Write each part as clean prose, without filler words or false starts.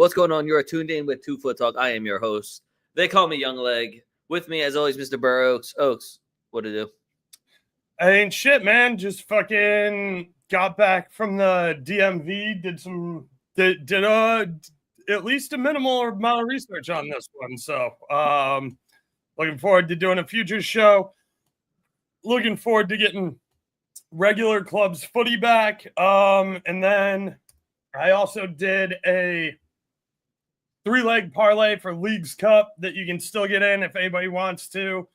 What's going on? You are tuned in with 2FootTalk. I am your host. They call me Young Leg. With me, as always, Mr. Burr Oaks. Oaks, what to do? I ain't shit, man. Just fucking got back from the DMV. Did at least a minimal amount of research on this one. So, looking forward to doing a future show. Looking forward to getting regular clubs footy back. And then I also did a 3-leg parlay for Leagues Cup that you can still get in if anybody wants to.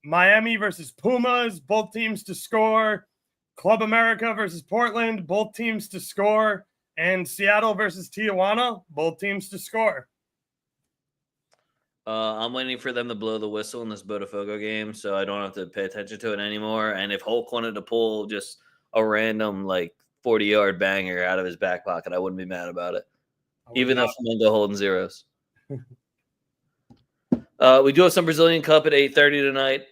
Miami versus Pumas, both teams to score. Club America versus Portland, both teams to score. And Seattle versus Tijuana, both teams to score. I'm waiting for them to blow the whistle in this Botafogo game so I don't have to pay attention to it anymore. And if Hulk wanted to pull just a random, 40-yard banger out of his back pocket, I wouldn't be mad about it. Even though Flamengo holding zeros. We do have some Brazilian Cup at 8:30 tonight.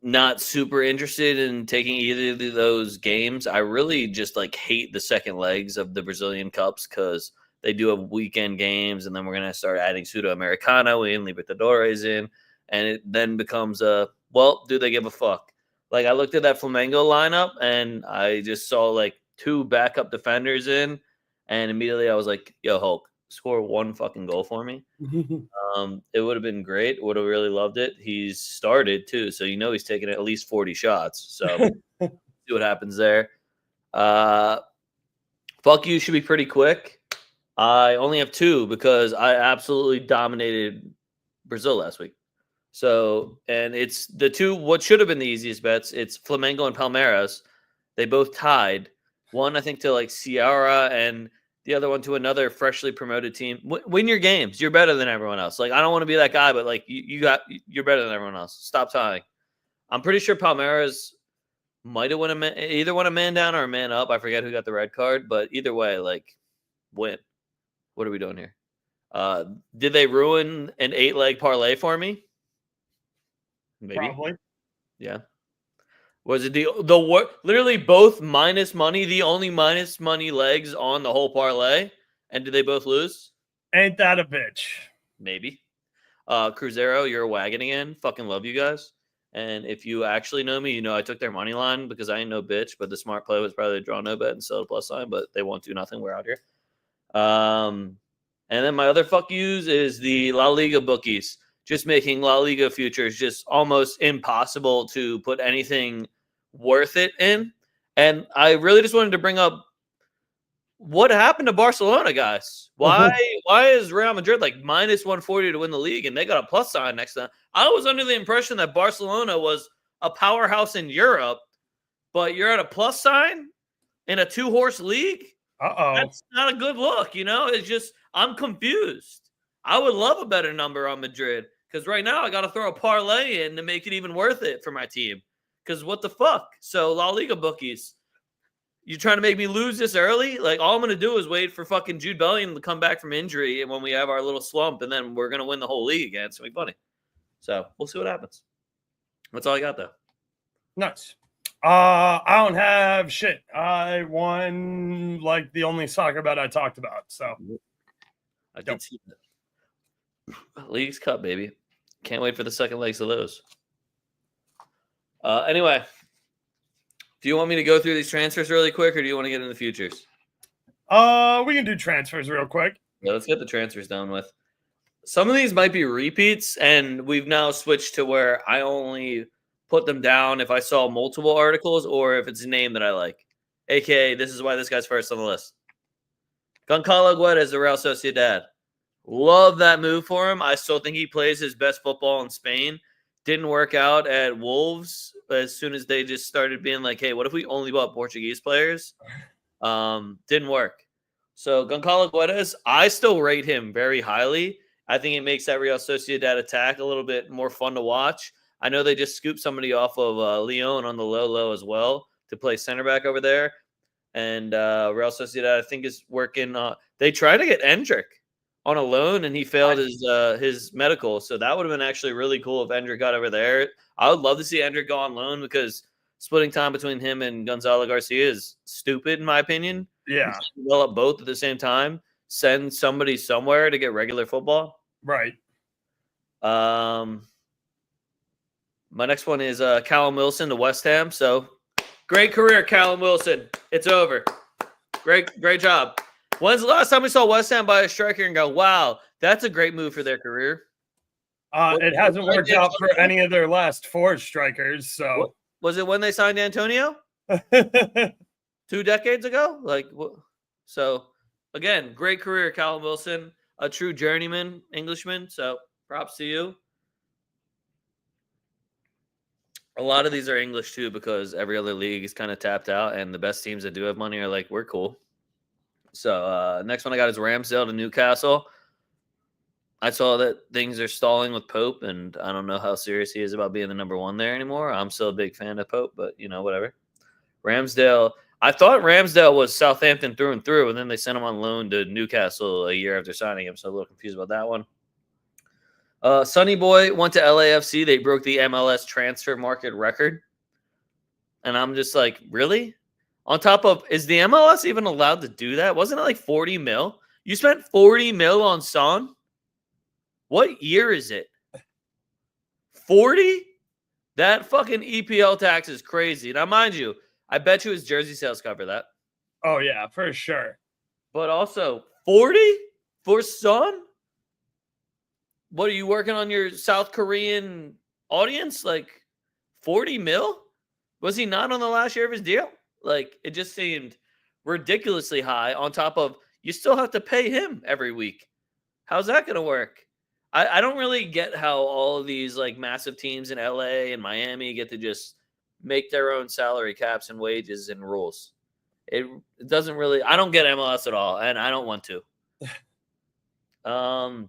Not super interested in taking either of those games. I really just hate the second legs of the Brazilian Cups because they do have weekend games, and then we're gonna start adding Sudamericano in, Libertadores in, and it then becomes do they give a fuck? I looked at that Flamengo lineup, and I just saw 2 backup defenders in, and immediately I was like, "Yo, Hulk, score one fucking goal for me." It would have been great. Would have really loved it. He's started too, so he's taken at least 40 shots. So see what happens there. Fuck you should be pretty quick. I only have 2 because I absolutely dominated Brazil last week. So, and it's the 2 what should have been the easiest bets. It's Flamengo and Palmeiras. They both tied. One I think to Sierra and the other one to another freshly promoted team. Win your games. You're better than everyone else. I don't want to be that guy, but you're better than everyone else. Stop tying. I'm pretty sure Palmeiras might have either won a man down or a man up. I forget who got the red card, but either way, win. What are we doing here? Did they ruin an 8-leg parlay for me? Maybe. Probably. Yeah. Was it the literally both minus money, the only minus money legs on the whole parlay? And did they both lose? Ain't that a bitch? Maybe. Cruzeiro, you're a wagon again. Fucking love you guys. And if you actually know me, I took their money line because I ain't no bitch, but the smart play was probably to draw no bet and sell the plus sign, but they won't do nothing. We're out here. And then my other fuck yous is the La Liga bookies. Just making La Liga futures just almost impossible to put anything worth it in. And I really just wanted to bring up what happened to Barcelona, guys. Why is Real Madrid minus 140 to win the league and they got a plus sign next to them? I was under the impression that Barcelona was a powerhouse in Europe, but you're at a plus sign in a 2-horse league? That's not a good look, It's just I'm confused. I would love a better number on Madrid because right now I got to throw a parlay in to make it even worth it for my team. Because what the fuck? So La Liga bookies, you trying to make me lose this early? All I'm going to do is wait for fucking Jude Bellingham to come back from injury and when we have our little slump, and then we're going to win the whole league again. It's going to be funny. So we'll see what happens. That's all I got, though. Nuts. I don't have shit. I won the only soccer bet I talked about. So I did see that. Leagues Cup, baby. Can't wait for the second legs of those. Anyway, do you want me to go through these transfers really quick, or do you want to get into the futures? We can do transfers real quick. Yeah, let's get the transfers done with. Some of these might be repeats, and we've now switched to where I only put them down if I saw multiple articles or if it's a name that I like. AKA, this is why this guy's first on the list. Goncalo Guedes, the Real Sociedad. Love that move for him. I still think he plays his best football in Spain. Didn't work out at Wolves as soon as they just started being hey, what if we only bought Portuguese players? Didn't work. So Goncalo Guedes, I still rate him very highly. I think it makes that Real Sociedad attack a little bit more fun to watch. I know they just scooped somebody off of Lyon on the low as well to play center back over there. And Real Sociedad, I think, is working. They tried to get Endrick on a loan, and he failed his medical. So that would have been actually really cool if Endrick got over there. I would love to see Endrick go on loan because splitting time between him and Gonzalo Garcia is stupid, in my opinion. Yeah. Develop both at the same time. send somebody somewhere to get regular football. Right. My next one is Callum Wilson to West Ham. So great career, Callum Wilson. It's over. Great job. When's the last time we saw West Ham buy a striker and go, wow, that's a great move for their career? It hasn't worked out for any of their last 4 strikers. So was it when they signed Antonio? 2 decades ago? So again, great career, Callum Wilson, a true journeyman Englishman. So props to you. A lot of these are English too, because every other league is kind of tapped out, and the best teams that do have money are like, we're cool. So next one I got is Ramsdale to Newcastle. I saw that things are stalling with Pope, and I don't know how serious he is about being the number 1 there anymore. I'm still a big fan of Pope, but whatever. Ramsdale, I thought Ramsdale was Southampton through and through, and then they sent him on loan to Newcastle a year after signing him, so I'm a little confused about that one. Sonny Boy went to LAFC. They broke the MLS transfer market record. And I'm just like, really? On top of, is the MLS even allowed to do that? Wasn't it like 40 mil? You spent 40 mil on Son? What year is it? 40? That fucking EPL tax is crazy. Now, mind you, I bet you his jersey sales cover that. Oh, yeah, for sure. But also, 40 for Son? What, are you working on your South Korean audience? Like 40 mil? Was he not on the last year of his deal? Like, it just seemed ridiculously high, on top of you still have to pay him every week. How's that going to work? I don't really get how all of these like massive teams in LA and Miami get to just make their own salary caps and wages and rules. It doesn't really, I don't get MLS at all, and I don't want to.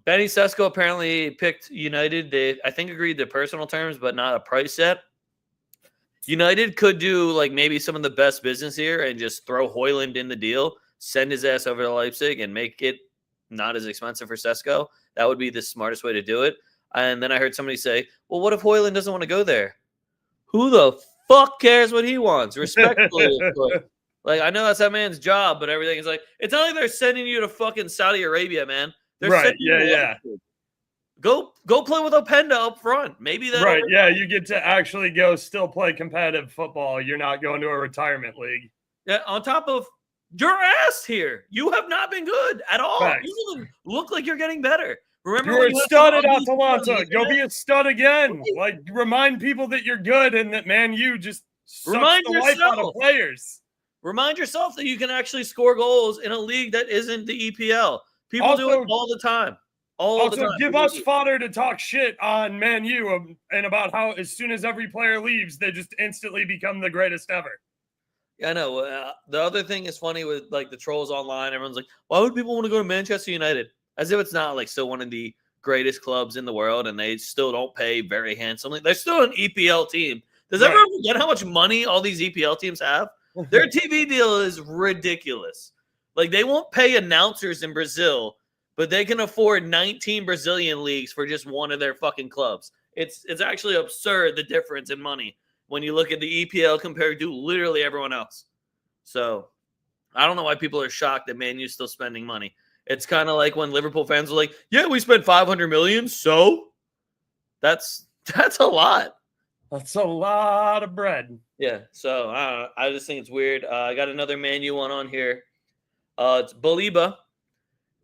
Benny Sesko apparently picked United. They, I think, agreed to personal terms, but not a price yet. United could do like maybe some of the best business here and just throw Højlund in the deal, send his ass over to Leipzig, and make it not as expensive for Sesko. That would be the smartest way to do it. And then I heard somebody say, well, what if Højlund doesn't want to go there? Who the fuck cares what he wants? Respectfully. Like, I know that's that man's job, but everything is like, it's not like they're sending you to fucking Saudi Arabia, man. They're right. Yeah. Go play with Openda up front. Maybe that. Right. Yeah. You get to actually go still play competitive football. You're not going to a retirement league. Yeah. On top of your ass here, you have not been good at all. Facts. You even look like you're getting better. Remember, you were a stud at Atalanta. Go be a stud again. Like, remind people that you're good and that, man, you just sucks the life out of players. Remind yourself that you can actually score goals in a league that isn't the EPL. People also do it all the time. Give us fodder to talk shit on Man U and about how as soon as every player leaves, they just instantly become the greatest ever. Yeah, I know. The other thing is funny with like the trolls online. Everyone's like, why would people want to go to Manchester United? As if it's not like still one of the greatest clubs in the world, and they still don't pay very handsomely. They're still an EPL team. Does everyone forget how much money all these EPL teams have? Their TV deal is ridiculous. Like, they won't pay announcers in Brazil, but they can afford 19 Brazilian leagues for just one of their fucking clubs. It's actually absurd, the difference in money when you look at the EPL compared to literally everyone else. So I don't know why people are shocked that Man U's still spending money. It's kind of like when Liverpool fans are like, yeah, we spent $500 million, so that's a lot. That's a lot of bread. Yeah, so I just think it's weird. I got another Man U one on here. It's Baliba.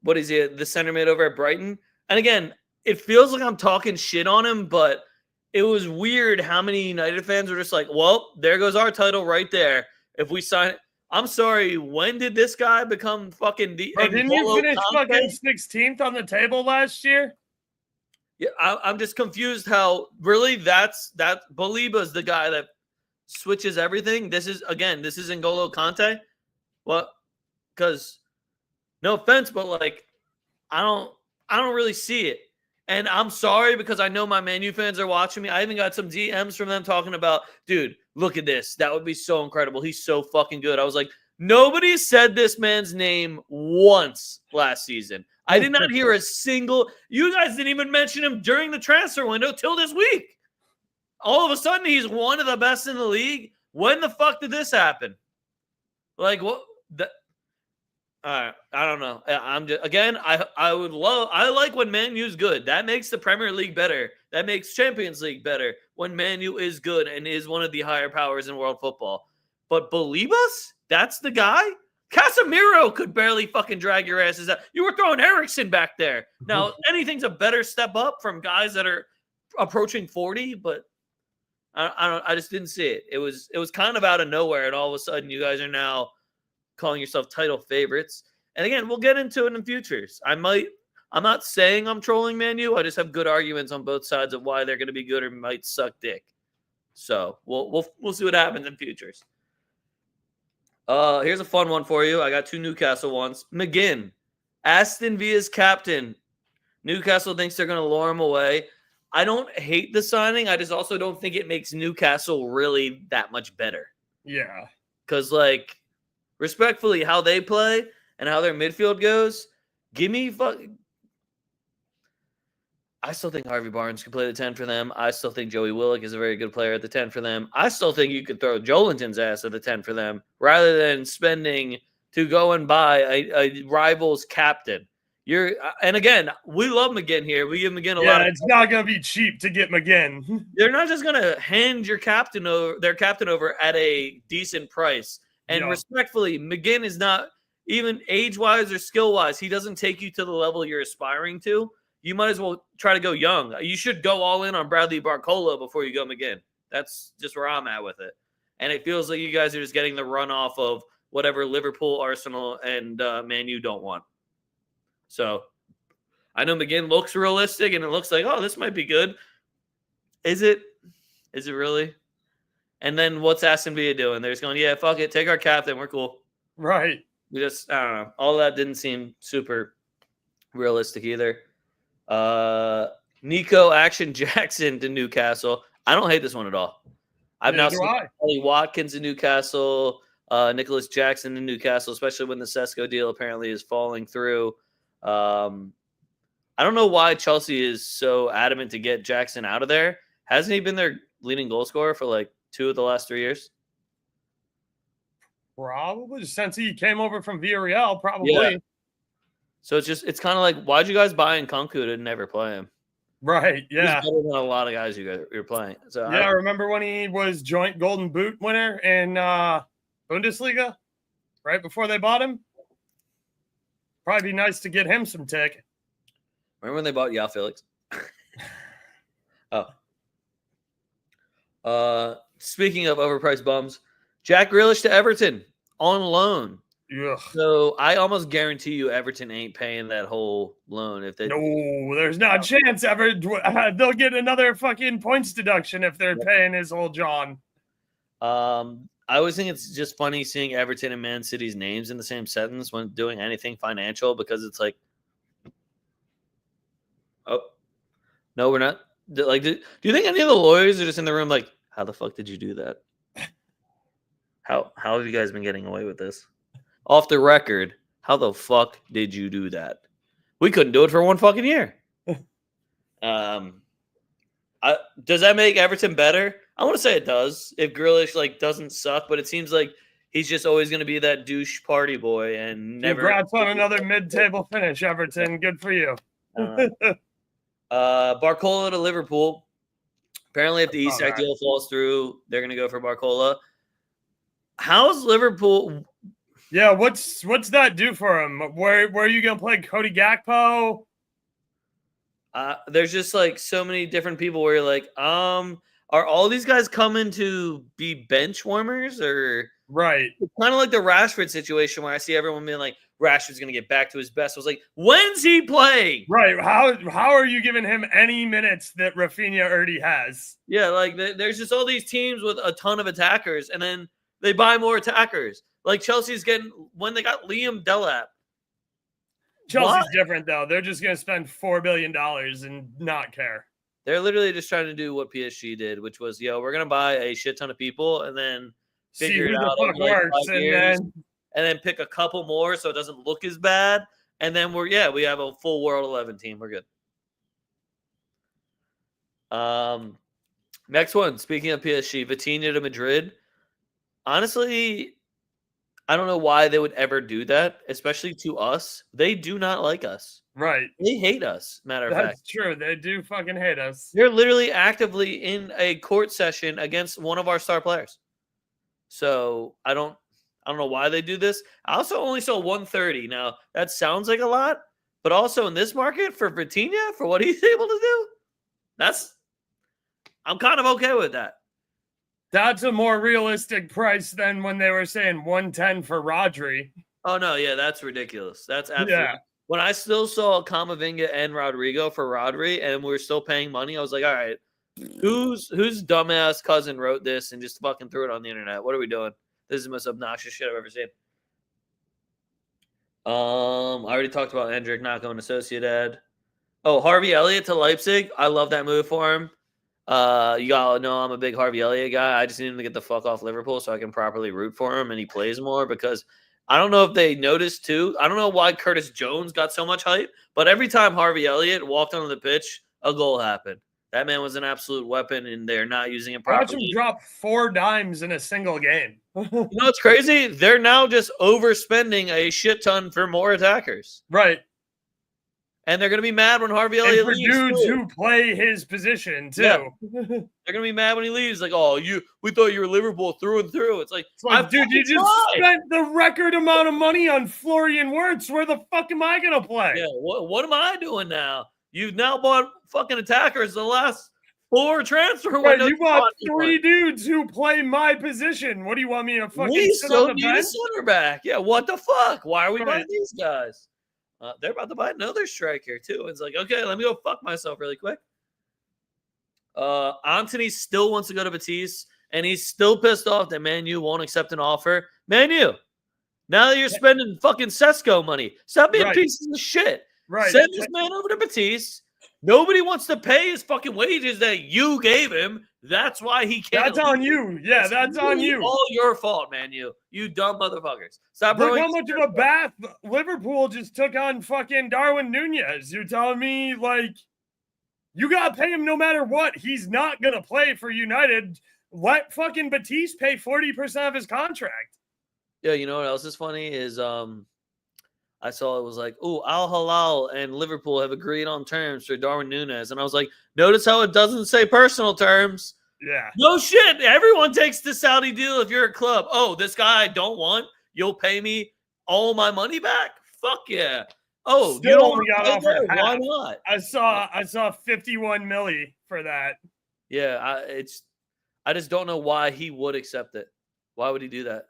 What is he? The center mid over at Brighton. And again, it feels like I'm talking shit on him, but it was weird how many United fans were just like, well, there goes our title right there. If we sign it. I'm sorry, when did this guy become fucking the didn't you finish fucking 16th on the table last year? Yeah, I'm just confused how really that Baliba's the guy that switches everything. This is N'Golo Kante. Well, because no offense, but like I don't really see it. And I'm sorry because I know my Man U fans are watching me. I even got some DMs from them talking about, dude, look at this. That would be so incredible. He's so fucking good. I was like, nobody said this man's name once last season. I did not hear a single. You guys didn't even mention him during the transfer window till this week. All of a sudden, he's one of the best in the league. When the fuck did this happen? Like, what? All right, I don't know. I'm just again. I like when Man U's good. That makes the Premier League better. That makes Champions League better when Man U is good and is one of the higher powers in world football. But believe us, that's the guy. Casemiro could barely fucking drag your asses out. You were throwing Ericsson back there. Now anything's a better step up from guys that are approaching 40, but I just didn't see it. It was kind of out of nowhere, and all of a sudden you guys are now calling yourself title favorites. And again, we'll get into it in futures. I'm not saying I'm trolling Man U. I just have good arguments on both sides of why they're going to be good or might suck dick. So we'll see what happens in futures. Here's a fun one for you. I got 2 Newcastle ones. McGinn, Aston Villa's captain. Newcastle thinks they're going to lure him away. I don't hate the signing. I just also don't think it makes Newcastle really that much better. Yeah. Because, like, respectfully, how they play and how their midfield goes, I still think Harvey Barnes could play the 10 for them. I still think Joey Willock is a very good player at the 10 for them. I still think you could throw Jolinton's ass at the 10 for them rather than spending to go and buy a rival's captain. And again, we love McGinn here. We give McGinn a lot. Yeah, it's not going to be cheap to get McGinn. They're not just going to hand their captain over at a decent price. And respectfully, McGinn is not, even age-wise or skill-wise, he doesn't take you to the level you're aspiring to. You might as well try to go young. You should go all in on Bradley Barcola before you go McGinn. That's just where I'm at with it. And it feels like you guys are just getting the runoff of whatever Liverpool, Arsenal, and Man U don't want. So I know McGinn looks realistic, and it looks like, oh, this might be good. Is it? Is it really? And then what's Aston Villa doing? They're just going, yeah, fuck it. Take our captain. We're cool. Right. I don't know. All that didn't seem super realistic either. Nico Action Jackson to Newcastle. I don't hate this one at all. I've now seen Ollie Watkins in Newcastle, Nicholas Jackson in Newcastle, especially when the Sesko deal apparently is falling through. I don't know why Chelsea is so adamant to get Jackson out of there. Hasn't he been their leading goal scorer for like 2 of the last 3 years? Probably since he came over from Villarreal, probably. Yeah. So it's kind of like, why'd you guys buy Nkunku to never play him? Right, yeah. He's better than a lot of guys you're playing. So yeah, I remember when he was joint Golden Boot winner in Bundesliga, right before they bought him. Probably be nice to get him some tick. Remember when they bought Yao Felix? Speaking of overpriced bums, Jack Grealish to Everton on loan. Ugh. So I almost guarantee you Everton ain't paying that whole loan. If they No, there's not a chance ever. They'll get another fucking points deduction if they're paying his whole John. I always think it's just funny seeing Everton and Man City's names in the same sentence when doing anything financial, because it's like, oh, no, we're not. Like, do you think any of the lawyers are just in the room like, how the fuck did you do that? How have you guys been getting away with this? Off the record, how the fuck did you do that? We couldn't do it for 1 fucking year. Does that make Everton better? I want to say it does. If Grealish doesn't suck, but it seems like he's just always going to be that douche party boy and never. Congrats on another mid-table finish, Everton. Good for you. Barcola to Liverpool. Apparently, if the Isak deal falls through, they're going to go for Barcola. How's Liverpool? Yeah, what's that do for him? Where are you going to play Cody Gakpo? There's just so many different people where you're like, are all these guys coming to be bench warmers or? Right. It's kind of like the Rashford situation where I see everyone being like, Rashford's going to get back to his best. I was like, when's he playing? Right. How are you giving him any minutes that Rafinha already has? Yeah, there's just all these teams with a ton of attackers, and then they buy more attackers. Like Chelsea's getting, when they got Liam Delap. Chelsea's different, though. They're just going to spend $4 billion and not care. They're literally just trying to do what PSG did, which was, we're going to buy a shit ton of people and then figure it out over 5 years, and then pick a couple more so it doesn't look as bad. And then we have a full World 11 team. We're good. Next one, speaking of PSG, Vitinha to Madrid. Honestly, I don't know why they would ever do that, especially to us. They do not like us. Right. They hate us, matter of fact. That's true. They do fucking hate us. They're literally actively in a court session against one of our star players. So I don't know why they do this. I also only saw 130. Now that sounds like a lot, but also in this market for Vitinha, for what he's able to do, I'm kind of okay with that. That's a more realistic price than when they were saying 110 for Rodri. Oh no, yeah, that's ridiculous. That's absolutely. When I still saw Camavinga and Rodrigo for Rodri, and we're still paying money, I was like, all right, whose dumbass cousin wrote this and just fucking threw it on the internet? What are we doing? This is the most obnoxious shit I've ever seen. I already talked about Hendrick not going to Sociedad. Oh, Harvey Elliott to Leipzig. I love that move for him. You gotta know I'm a big Harvey Elliott guy. I just need him to get the fuck off Liverpool so I can properly root for him and he plays more, because I don't know if they noticed too. I don't know why Curtis Jones got so much hype, but every time Harvey Elliott walked onto the pitch, a goal happened. That man was an absolute weapon, and they're not using it properly. Watch him drop 4 dimes in a single game. You know what's crazy? They're now just overspending a shit ton for more attackers. Right. And they're going to be mad when Harvey Elliott leaves. Dudes who play his position, too. Yeah. They're going to be mad when he leaves. Like, oh, we thought you were Liverpool through and through. It's like dude, you just spent the record amount of money on Florian Wirtz. Where the fuck am I going to play? Yeah, what am I doing now? You've now bought fucking attackers the last 4 transfer windows. You bought 3 dudes who play my position. What do you want me to fucking sit on the bench? A center back. Yeah, what the fuck? Why are we buying these guys? They're about to buy another striker too. It's like, okay, let me go fuck myself really quick. Antony still wants to go to Betis, and he's still pissed off that Man U won't accept an offer. Man U, now that you're spending fucking Sesko money, stop being pieces of shit. Right. Send this man over to Betis. Nobody wants to pay his fucking wages that you gave him. That's why he can't. That's on you. Yeah, that's on you. All your fault, man. You dumb motherfuckers. Stop. Look how much of a bath Liverpool just took on fucking Darwin Nunez. You're telling me, like, you got to pay him no matter what. He's not going to play for United. Let fucking Betis pay 40% of his contract. Yeah, you know what else is funny is I saw it was like, oh, Al Hilal and Liverpool have agreed on terms for Darwin Nunez. And I was like, notice how it doesn't say personal terms. Yeah. No shit. Everyone takes the Saudi deal if you're a club. Oh, this guy I don't want. You'll pay me all my money back? Fuck yeah. Oh, still you only got offered half. Why not? I saw 51 milli for that. Yeah, I just don't know why he would accept it. Why would he do that?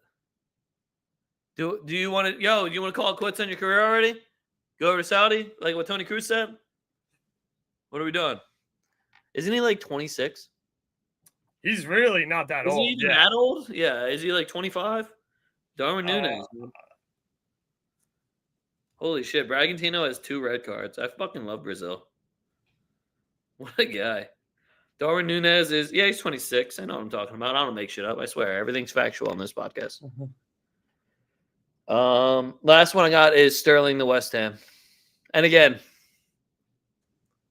Do you want to, you want to call it quits on your career already? Go over to Saudi, like what Tony Cruz said? What are we doing? Isn't he like 26? He's really not that old. Is he even that old? Yeah. Is he like 25? Darwin Nunez. Holy shit. Bragantino has 2 red cards. I fucking love Brazil. What a guy. Darwin Nunez he's 26. I know what I'm talking about. I don't make shit up. I swear. Everything's factual on this podcast. Last one I got is Sterling to West Ham. And again,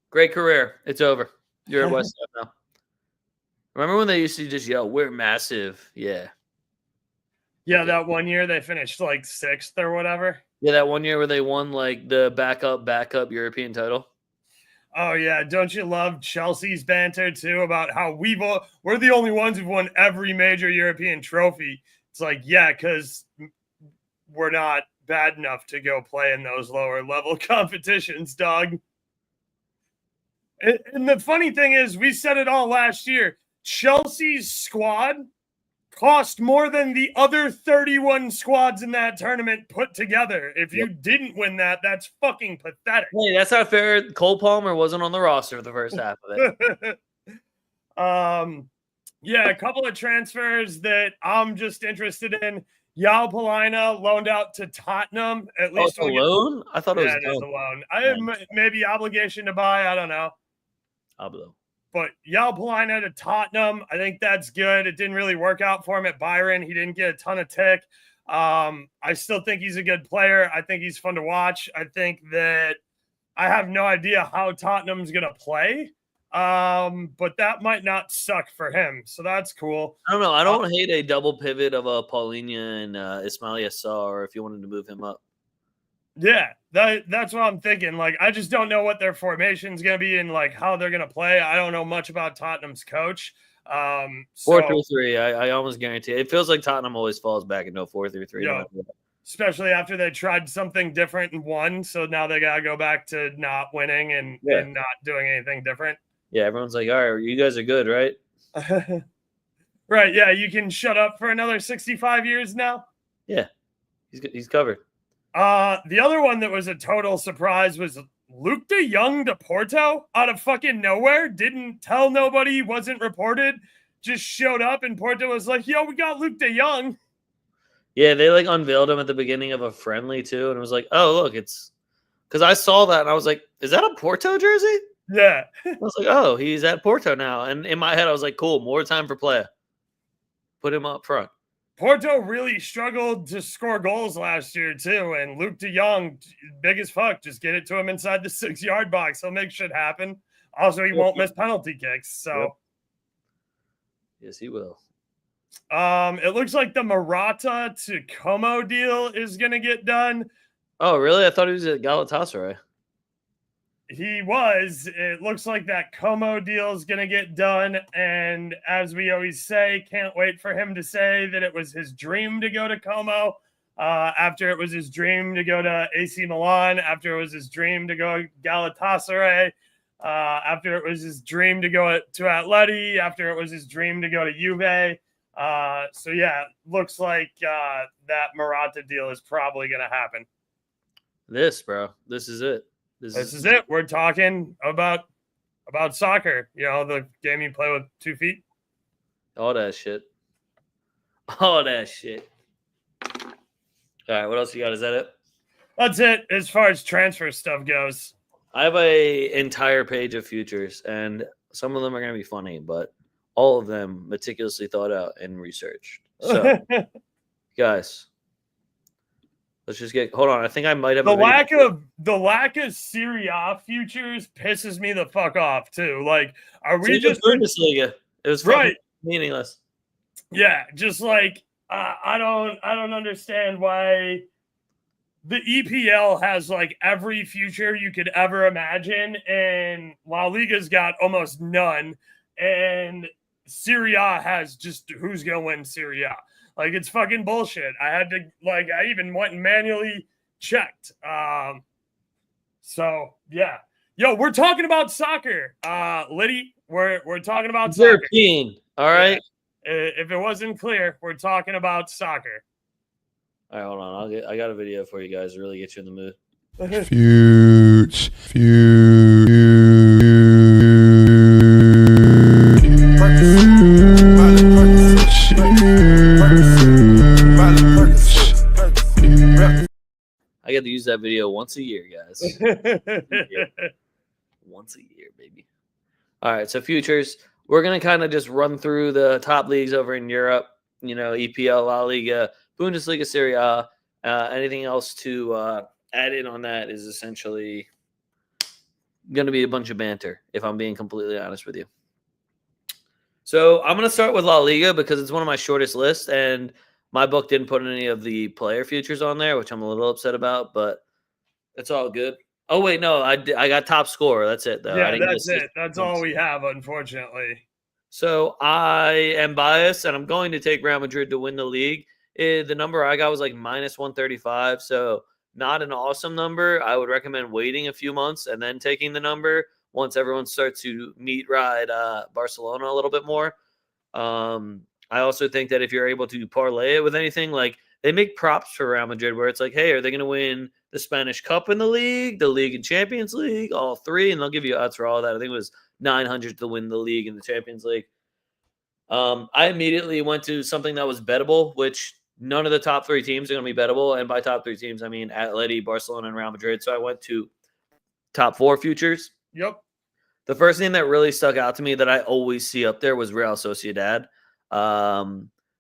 great career. It's over. You're at West Ham now. Remember when they used to just yell, "We're massive"? Yeah. Yeah, that one year they finished like 6th or whatever. Yeah, that one year where they won like the backup European title. Oh yeah, don't you love Chelsea's banter too about how we're the only ones who've won every major European trophy? It's like, yeah, because we're not bad enough to go play in those lower level competitions, dog. And the funny thing is, we said it all last year. Chelsea's squad cost more than the other 31 squads in that tournament put together. If you didn't win that, that's fucking pathetic. Hey, that's not fair. Cole Palmer wasn't on the roster for the first half of it. Yeah, a couple of transfers that I'm just interested in. Yao Palina loaned out to Tottenham. At least a loan? I thought it was a loan. I have maybe obligation to buy. I don't know. Oblo. But Yao Palina to Tottenham, I think that's good. It didn't really work out for him at Byron. He didn't get a ton of tick. I still think he's a good player. I think he's fun to watch. I think that I have no idea how Tottenham's going to play. But that might not suck for him, so that's cool. I don't know. I don't hate a double pivot of a Paulinho and Ismail Yassar if you wanted to move him up. Yeah, that's what I'm thinking. Like, I just don't know what their formation is going to be and like how they're going to play. I don't know much about Tottenham's coach. 4-3-3. I almost guarantee it. It feels like Tottenham always falls back into 4-3-3. Yeah, especially after they tried something different and won. So now they got to go back to not winning and not doing anything different. Yeah, everyone's like, all right, you guys are good, right? Right. Yeah, you can shut up for another 65 years now. Yeah, he's covered. The other one that was a total surprise was Luke de Jong to Porto out of fucking nowhere. Didn't tell nobody, wasn't reported, just showed up, and Porto was like, yo, we got Luke de Jong. Yeah, they like unveiled him at the beginning of a friendly too, and it was like, oh, look, it's because I saw that and I was like, is that a Porto jersey? Yeah. I was like, oh, he's at Porto now. And in my head, I was like, cool, more time for play. Put him up front. Porto really struggled to score goals last year, too. And Luke de Jong, big as fuck, just get it to him inside the 6-yard box. He'll make shit happen. Also, he won't miss penalty kicks. So, yep. Yes, he will. It looks like the Morata to Como deal is going to get done. Oh, really? I thought he was at Galatasaray. He was. It looks like that Como deal is going to get done. And as we always say, can't wait for him to say that it was his dream to go to Como, after it was his dream to go to AC Milan, after it was his dream to go to Galatasaray, after it was his dream to go to Atleti, after it was his dream to go to Juve. So, yeah, looks like that Morata deal is probably going to happen. This, bro. This is it. This is it. We're talking about soccer. You know, the game you play with 2 feet. All that shit. All that shit. All right, what else you got? Is that it? That's it as far as transfer stuff goes. I have a entire page of futures, and some of them are going to be funny, but all of them meticulously thought out and researched. So, guys, let's just hold on. I think I might have the lack of Serie A futures pisses me the fuck off too. Like, are we just Bundesliga? It was right meaningless. Yeah, just like I don't understand why the EPL has like every future you could ever imagine, and La Liga's got almost none, and Serie A has just who's gonna win Serie A. Like, it's fucking bullshit. I even went and manually checked. So yeah. Yo, we're talking about soccer. Liddy, we're talking about soccer. European. All right. Yeah. If it wasn't clear, we're talking about soccer. All right, hold on. I got a video for you guys to really get you in the mood. I get to use that video once a year, guys. Once a year, baby. All right, so futures. We're going to kind of just run through the top leagues over in Europe, you know, EPL, La Liga, Bundesliga, Serie A. Anything else to add in on that is essentially going to be a bunch of banter, if I'm being completely honest with you. So I'm going to start with La Liga because it's one of my shortest lists, and my book didn't put any of the player futures on there, which I'm a little upset about, but it's all good. Oh, wait, no, I got top score. That's it, though. Yeah, that's it. That's all we have, unfortunately. So I am biased, and I'm going to take Real Madrid to win the league. The number I got was like minus 135, so not an awesome number. I would recommend waiting a few months and then taking the number once everyone starts to ride Barcelona a little bit more. I also think that if you're able to parlay it with anything, like they make props for Real Madrid where it's like, hey, are they going to win the Spanish Cup in the league and Champions League, all three? And they'll give you odds for all that. I think it was 900 to win the league and the Champions League. I immediately went to something that was bettable, which none of the top three teams are going to be bettable. And by top three teams, I mean Atleti, Barcelona, and Real Madrid. So I went to top four futures. Yep. The first name that really stuck out to me that I always see up there was Real Sociedad.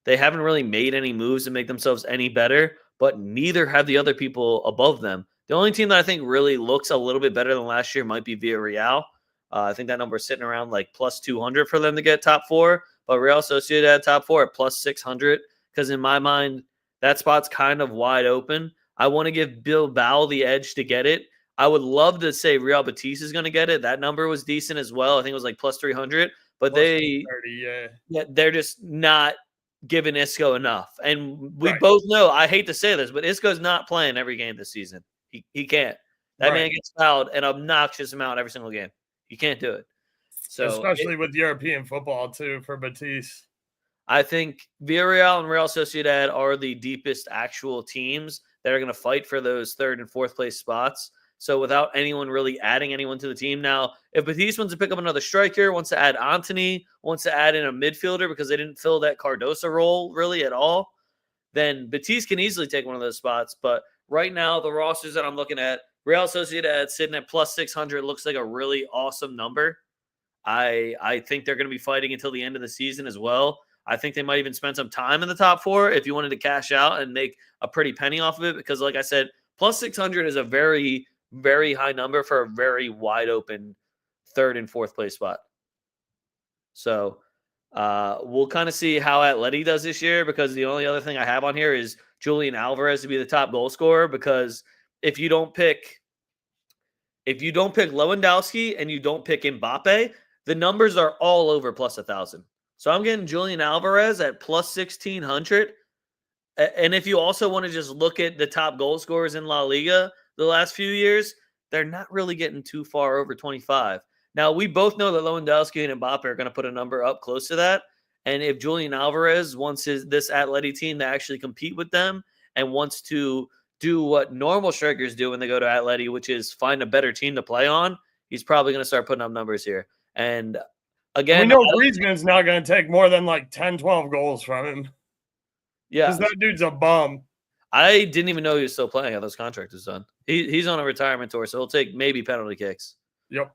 They haven't really made any moves to make themselves any better, but neither have the other people above them. The only team that I think really looks a little bit better than last year might be Villarreal. I think that number is sitting around like plus 200 for them to get top 4. But Real Sociedad top 4 at plus 600, because in my mind, that spot's kind of wide open. I want to give Bilbao the edge to get it. I would love to say Real Betis is going to get it. That number was decent as well. I think it was like plus 300. But Plus 30, they're just not giving Isco enough. And we Right. both know, I hate to say this, but Isco's not playing every game this season. He can't. That man gets fouled an obnoxious amount every single game. You can't do it. So especially with European football too for Betis. I think Villarreal and Real Sociedad are the deepest actual teams that are going to fight for those 3rd and 4th place spots. So without anyone really adding anyone to the team. Now, if Betis wants to pick up another striker, wants to add Antony, wants to add in a midfielder because they didn't fill that Cardoso role really at all, then Betis can easily take one of those spots. But right now, the rosters that I'm looking at, Real Sociedad sitting at plus 600 looks like a really awesome number. I think they're going to be fighting until the end of the season as well. I think they might even spend some time in the top 4 if you wanted to cash out and make a pretty penny off of it. Because like I said, plus 600 is a very, very high number for a very wide open 3rd and 4th place spot. So we'll kind of see how Atleti does this year, because the only other thing I have on here is Julian Alvarez to be the top goal scorer, because if you don't pick Lewandowski and you don't pick Mbappe, the numbers are all over plus 1,000. So I'm getting Julian Alvarez at plus 1,600. And if you also want to just look at the top goal scorers in La Liga the last few years, they're not really getting too far over 25. Now, we both know that Lewandowski and Mbappe are going to put a number up close to that. And if Julian Alvarez wants this Atleti team to actually compete with them and wants to do what normal strikers do when they go to Atleti, which is find a better team to play on, he's probably going to start putting up numbers here. And again, we know Griezmann's not going to take more than like 10, 12 goals from him. Yeah. Because that dude's a bum. I didn't even know he was still playing how those contract is done. He's on a retirement tour, so he'll take maybe penalty kicks. Yep.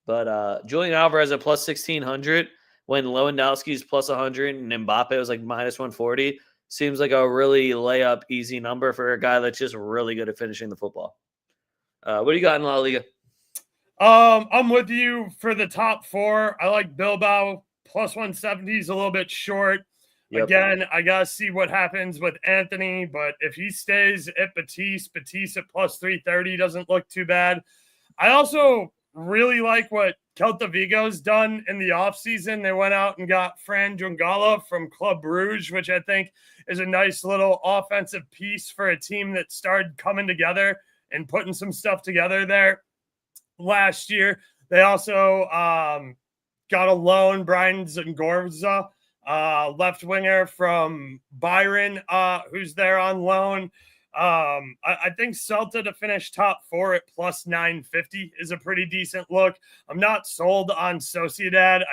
But Julian Alvarez at plus 1,600 when Lewandowski's plus 100 and Mbappe was like minus 140 seems like a really layup easy number for a guy that's just really good at finishing the football. What do you got in La Liga? I'm with you for the top 4. I like Bilbao. Plus 170 is a little bit short. Yep. Again, I got to see what happens with Anthony, but if he stays at Betis at plus 330 doesn't look too bad. I also really like what Celta Vigo's done in the offseason. They went out and got Fran Jungala from Club Brugge, which I think is a nice little offensive piece for a team that started coming together and putting some stuff together there last year. They also got a loan, Brian Zangorza, left winger from Byron, who's there on loan. I think Celta to finish top 4 at plus 950 is a pretty decent look. I'm not sold on Sociedad.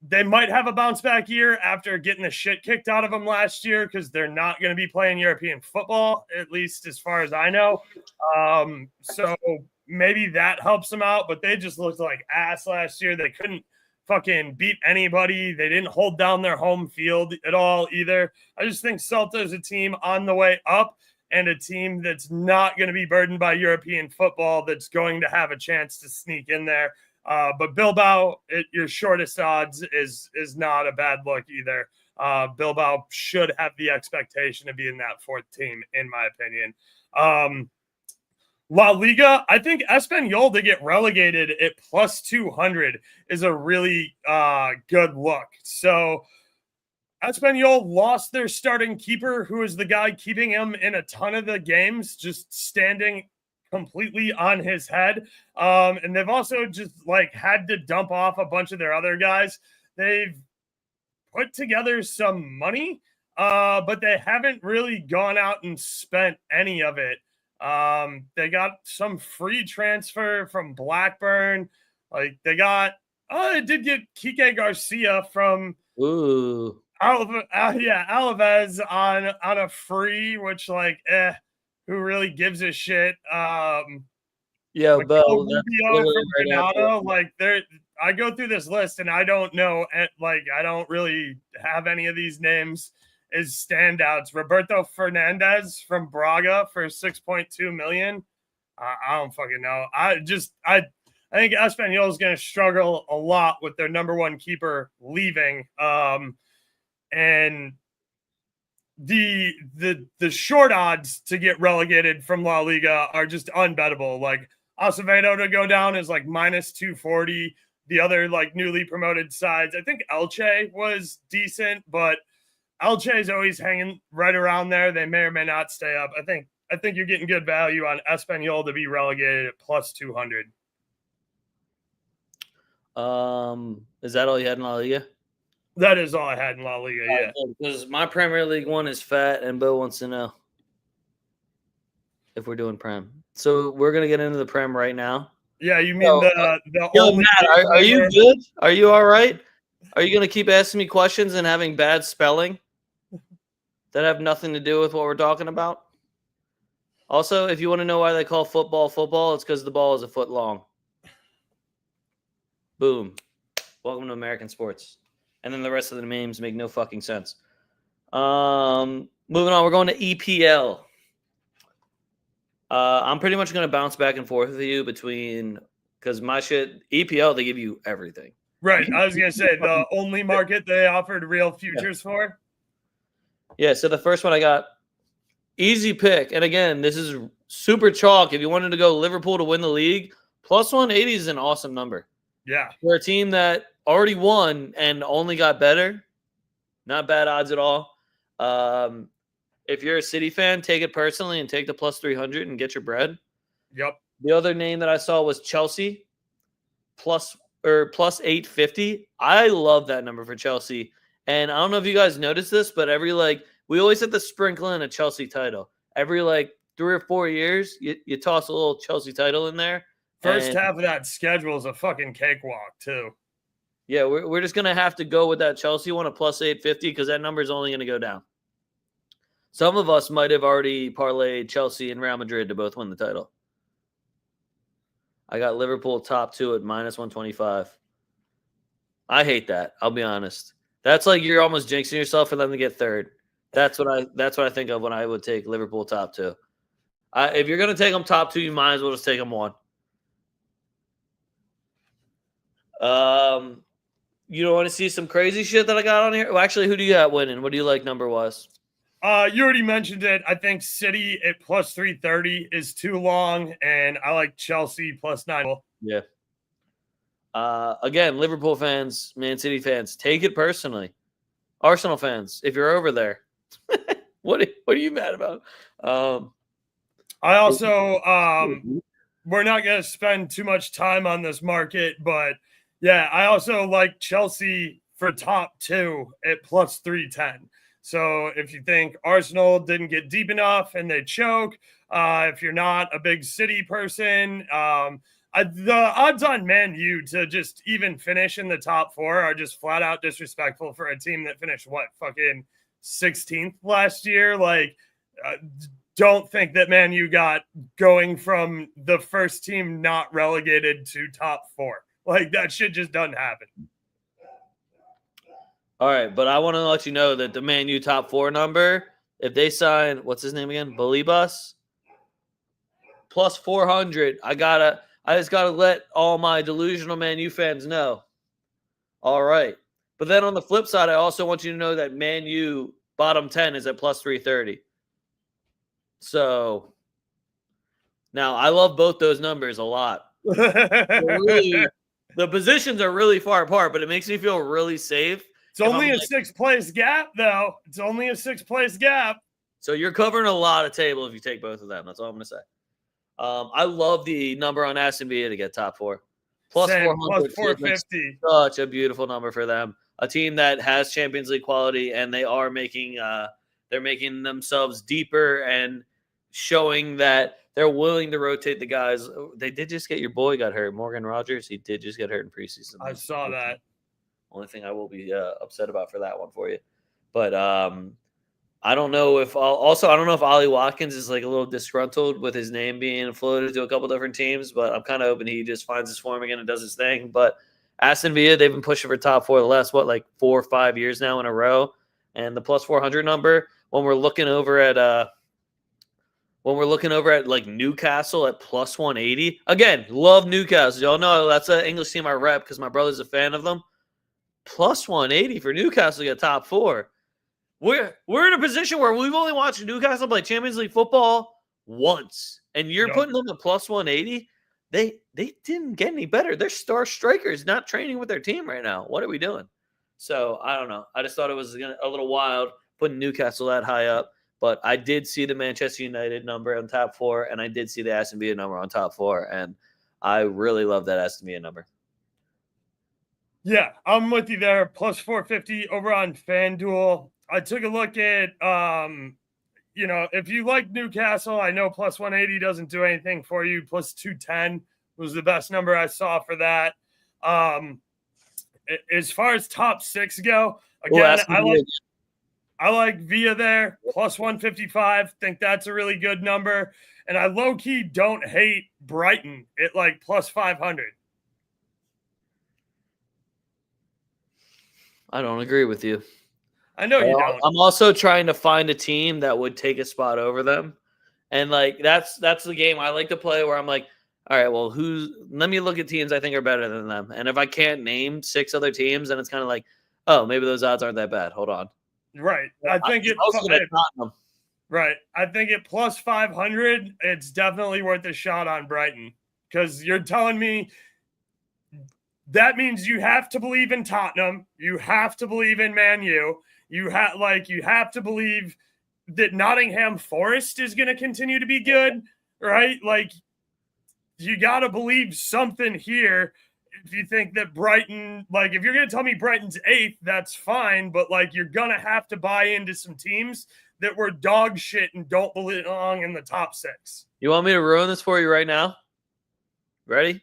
They might have a bounce back year after getting the shit kicked out of them last year, because they're not going to be playing European football, at least as far as I know. So maybe that helps them out, but they just looked like ass last year. They couldn't fucking beat anybody. They didn't hold down their home field at all either. I just think Celta is a team on the way up and a team that's not going to be burdened by European football, that's going to have a chance to sneak in there. But Bilbao, your shortest odds, is not a bad look either. Bilbao should have the expectation of being that 4th team, in my opinion. La Liga, I think Espanyol to get relegated at plus 200 is a really good look. So Espanyol lost their starting keeper, who is the guy keeping him in a ton of the games, just standing completely on his head. And they've also just had to dump off a bunch of their other guys. They've put together some money, but they haven't really gone out and spent any of it. They got some free transfer from Blackburn. They did get Kike Garcia from Alaves on a free, which who really gives a shit? Yeah, Bell. I go through this list and I don't know, I don't really have any of these names as standouts. Roberto Fernandez from Braga for 6.2 million. I don't fucking know. I think Espanyol is going to struggle a lot with their number one keeper leaving. And the short odds to get relegated from La Liga are just unbettable. Like Acevedo to go down is like minus 240. The other like newly promoted sides, I think Elche was decent, but Elche is always hanging right around there. They may or may not stay up. I think you're getting good value on Espanyol to be relegated at plus 200. Is that all you had in La Liga? That is all I had in La Liga, yeah. Because my Premier League one is fat, and Bo wants to know if we're doing Prem. So we're gonna get into the Prem right now. Yeah, you mean the only Matt, are you good? Are you all right? Are you gonna keep asking me questions and having bad spelling that have nothing to do with what we're talking about? Also, if you want to know why they call football, it's because the ball is a foot long. Boom. Welcome to American sports. And then the rest of the memes make no fucking sense. Moving on, we're going to EPL. I'm pretty much going to bounce back and forth with you between, because my shit, EPL, they give you everything. Right. I was going to say, the only market they offered real futures for. Yeah, so the first one I got, easy pick. And again, this is super chalk. If you wanted to go Liverpool to win the league, plus 180 is an awesome number. Yeah. For a team that already won and only got better, not bad odds at all. If you're a City fan, take it personally and take the plus 300 and get your bread. Yep. The other name that I saw was Chelsea, plus 850. I love that number for Chelsea. And I don't know if you guys noticed this, but we always have to sprinkle in a Chelsea title. Every 3 or 4 years, you toss a little Chelsea title in there. First half of that schedule is a fucking cakewalk, too. Yeah, we're just going to have to go with that Chelsea one, a plus 850, because that number is only going to go down. Some of us might have already parlayed Chelsea and Real Madrid to both win the title. I got Liverpool top 2 at minus 125. I hate that. I'll be honest. That's like you're almost jinxing yourself for them to get third. That's what I think of when I would take Liverpool top 2. If you're going to take them top 2, you might as well just take them 1. You don't want to see some crazy shit that I got on here? Well, actually, who do you got winning? What do you like number-wise? You already mentioned it. I think City at plus 330 is too long, and I like Chelsea plus 9. Yeah. Again, Liverpool fans, Man City fans, take it personally. Arsenal fans, if you're over there, what are you mad about? I also we're not going to spend too much time on this market, but yeah, I also like Chelsea for top 2 at plus 310. So if you think Arsenal didn't get deep enough and they choke, if you're not a big City person, the odds on Man U to just even finish in the top 4 are just flat out disrespectful for a team that finished fucking 16th last year. Don't think that Man U got going from the first team not relegated to top 4. That shit just doesn't happen. All right, but I want to let you know that the Man U top 4 number, if they sign, what's his name again? Balibas, plus 400. I just gotta let all my delusional Man U fans know. All right. But then on the flip side, I also want you to know that Man U bottom 10 is at plus 330. So now I love both those numbers a lot. The positions are really far apart, but it makes me feel really safe. It's only a 6th place gap, though. It's only a 6th place gap. So you're covering a lot of table if you take both of them. That's all I'm going to say. I love the number on Aston Villa to get top 4. Plus 400. Plus 450. Such a beautiful number for them. A team that has Champions League quality, and they are making themselves deeper and showing that they're willing to rotate the guys. They did just get your boy got hurt. Morgan Rogers, he did just get hurt in preseason. I saw that. Only thing I will be upset about for that one for you. But I don't know if Ollie Watkins is a little disgruntled with his name being floated to a couple different teams, but I'm kind of hoping he just finds his form again and does his thing. But Aston Villa, they've been pushing for top 4 the last 4 or 5 years now in a row. And the plus 400 number, when we're looking over at when we're looking over at like Newcastle at plus 180. Again, love Newcastle. Y'all know that's an English team I rep because my brother's a fan of them. Plus 180 for Newcastle to get top 4. We're in a position where we've only watched Newcastle play Champions League football once, and you're putting them at plus 180. They didn't get any better. Their star striker is not training with their team right now. What are we doing? So I don't know. I just thought it was a little wild putting Newcastle that high up. But I did see the Manchester United number on top 4, and I did see the Aston Villa number on top 4, and I really love that Aston Villa number. Yeah, I'm with you there. Plus 450 over on FanDuel. I took a look at, if you like Newcastle, I know plus 180 doesn't do anything for you. Plus 210 was the best number I saw for that. As far as top 6 go, again, I like Villa there, plus 155. Think that's a really good number. And I low-key don't hate Brighton at like plus 500. I don't agree with you. I know you don't. I'm also trying to find a team that would take a spot over them. And like that's the game I like to play where I'm like, all right, well, let me look at teams I think are better than them. And if I can't name 6 other teams, then it's kind of like, oh, maybe those odds aren't that bad. Hold on. Right. I think I think at plus 500, it's definitely worth a shot on Brighton. Because you're telling me that means you have to believe in Tottenham. You have to believe in Man U. You have to believe that Nottingham Forest is going to continue to be good, right? Like, you got to believe something here. If you think that Brighton, like, if you're going to tell me Brighton's 8th, that's fine. But, like, you're going to have to buy into some teams that were dog shit and don't belong in the top 6. You want me to ruin this for you right now? Ready?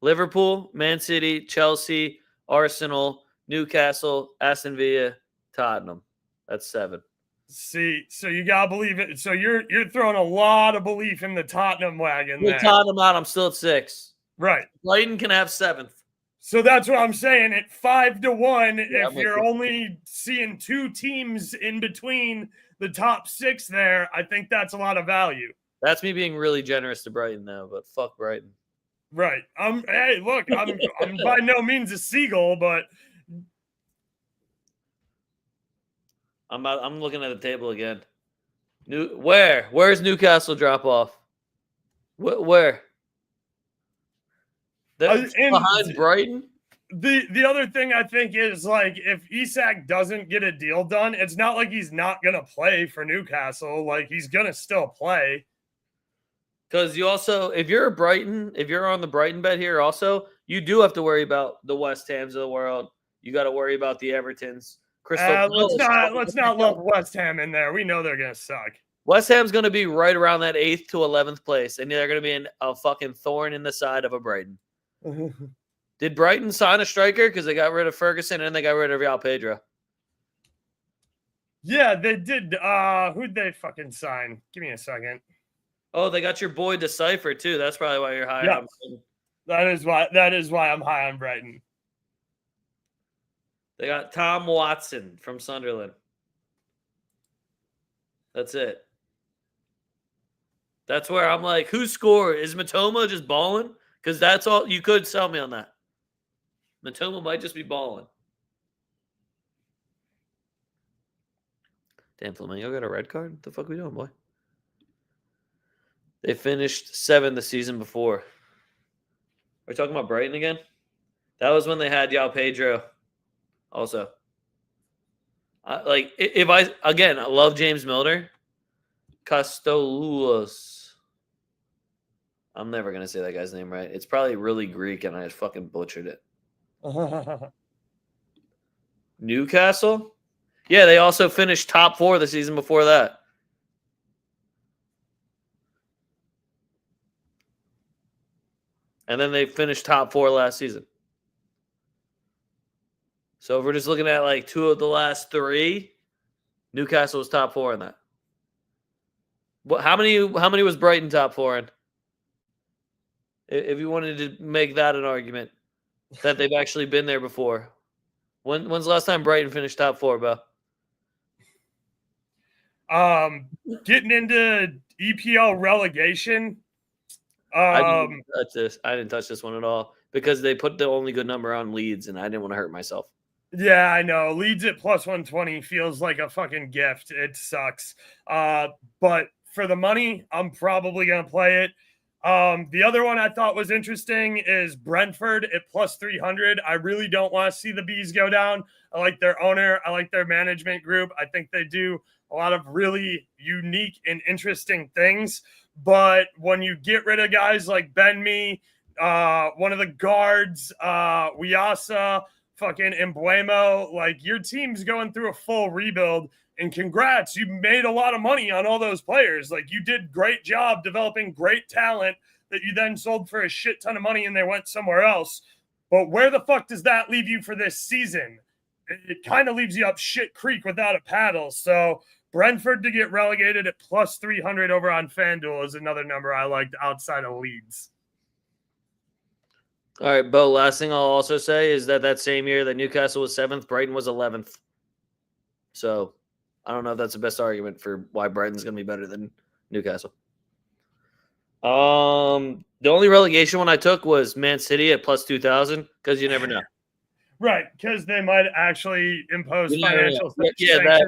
Liverpool, Man City, Chelsea, Arsenal, Newcastle, Aston Villa, Tottenham. That's 7. See, so you gotta believe it. So you're throwing a lot of belief in the Tottenham wagon there. Tottenham out, I'm still at 6. Right. Brighton can have 7th. So that's what I'm saying. At 5-1, if you're only seeing 2 teams in between the top 6 there, I think that's a lot of value. That's me being really generous to Brighton now, but fuck Brighton. Right. Hey, look, I'm by no means a seagull, but I'm looking at the table again. Where's Newcastle drop off? Where? Behind Brighton? The other thing I think is, like, if Isak doesn't get a deal done, it's not like he's not going to play for Newcastle. Like, he's going to still play. Because you also, if you're on the Brighton bet here also, you do have to worry about the West Hams of the world. You got to worry about the Evertons. Let's not lump West Ham in there. We know they're going to suck. West Ham's going to be right around that 8th to 11th place, and they're going to be a fucking thorn in the side of a Brighton. Did Brighton sign a striker? Because they got rid of Ferguson and they got rid of João Pedro. Yeah, they did. Who'd they fucking sign? Give me a second. Oh, they got your boy Decipher too. That's probably why you're high on Brighton. That is why I'm high on Brighton. They got Tom Watson from Sunderland. That's it. That's where I'm like, who scored? Is Matoma just balling? Because that's all you could sell me on that. Matoma might just be balling. Damn, Flamingo got a red card? What the fuck are we doing, boy? They finished 7th the season before. Are we talking about Brighton again? That was when they had João Pedro. Also, I love James Milner. Costoluos. I'm never going to say that guy's name right. It's probably really Greek, and I just fucking butchered it. Newcastle? Yeah, they also finished top 4 the season before that. And then they finished top 4 last season. So if we're just looking at like 2 of the last 3, Newcastle was top 4 in that. How many was Brighton top 4 in? If you wanted to make that an argument that they've actually been there before. When's the last time Brighton finished top 4, Bo? Getting into EPL relegation. I didn't touch this one at all because they put the only good number on Leeds, and I didn't want to hurt myself. Yeah, I know. Leeds at plus 120 feels like a fucking gift. It sucks. But for the money, I'm probably going to play it. The other one I thought was interesting is Brentford at plus 300. I really don't want to see the Bees go down. I like their owner. I like their management group. I think they do a lot of really unique and interesting things. But when you get rid of guys like Ben Mee, one of the guards, Wiasa, fucking Embuemo, like your team's going through a full rebuild, and congrats, you made a lot of money on all those players. Like you did great job developing great talent that you then sold for a shit ton of money and they went somewhere else. But where the fuck does that leave you for this season? It kind of leaves you up shit creek without a paddle. So Brentford to get relegated at plus 300 over on FanDuel is another number I liked outside of Leeds. All right, Bo, last thing I'll also say is that same year that Newcastle was 7th, Brighton was 11th. So I don't know if that's the best argument for why Brighton's going to be better than Newcastle. The only relegation one I took was Man City at plus 2,000 because you never know. Right, because they might actually impose financial sanctions. Yeah,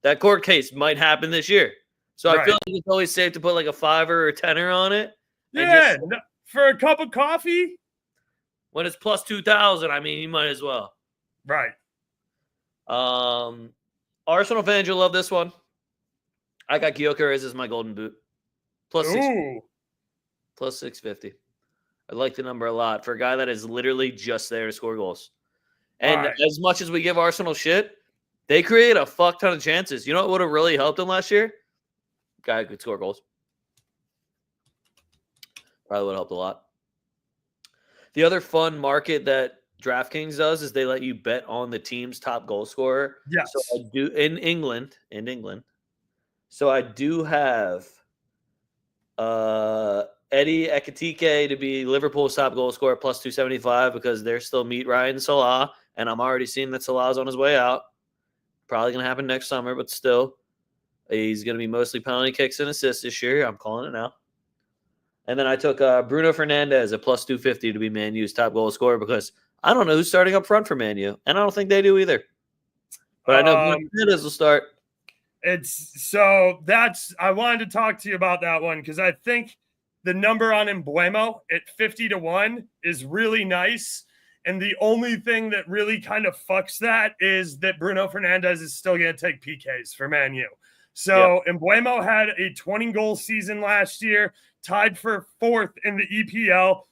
that court case might happen this year. So I feel like it's always safe to put like a $5 or a $10 on it. Yeah, for a cup of coffee. When it's plus 2,000, I mean, you might as well. Right. Arsenal fans, you'll love this one. I got Gyökeres as my golden boot. Plus 650. I like the number a lot for a guy that is literally just there to score goals. And as much as we give Arsenal shit, they create a fuck ton of chances. You know what would have really helped them last year? Guy who could score goals. Probably would have helped a lot. The other fun market that DraftKings does is they let you bet on the team's top goal scorer. Yes. So I do in England. So I do have Eddie Ekitike to be Liverpool's top goal scorer plus 275 because they're still meet Ryan Salah, and I'm already seeing that Salah's on his way out. Probably going to happen next summer, but still. He's going to be mostly penalty kicks and assists this year. I'm calling it now. And then I took Bruno Fernandes at plus 250 to be Man U's top goal scorer because I don't know who's starting up front for Man U, and I don't think they do either. But I know Bruno Fernandes will start. I wanted to talk to you about that one because I think the number on Embuemo at 50-1 is really nice. And the only thing that really kind of fucks that is that Bruno Fernandes is still going to take PKs for Man U. So Embuemo had a 20-goal season last year, tied for 4th in the EPL.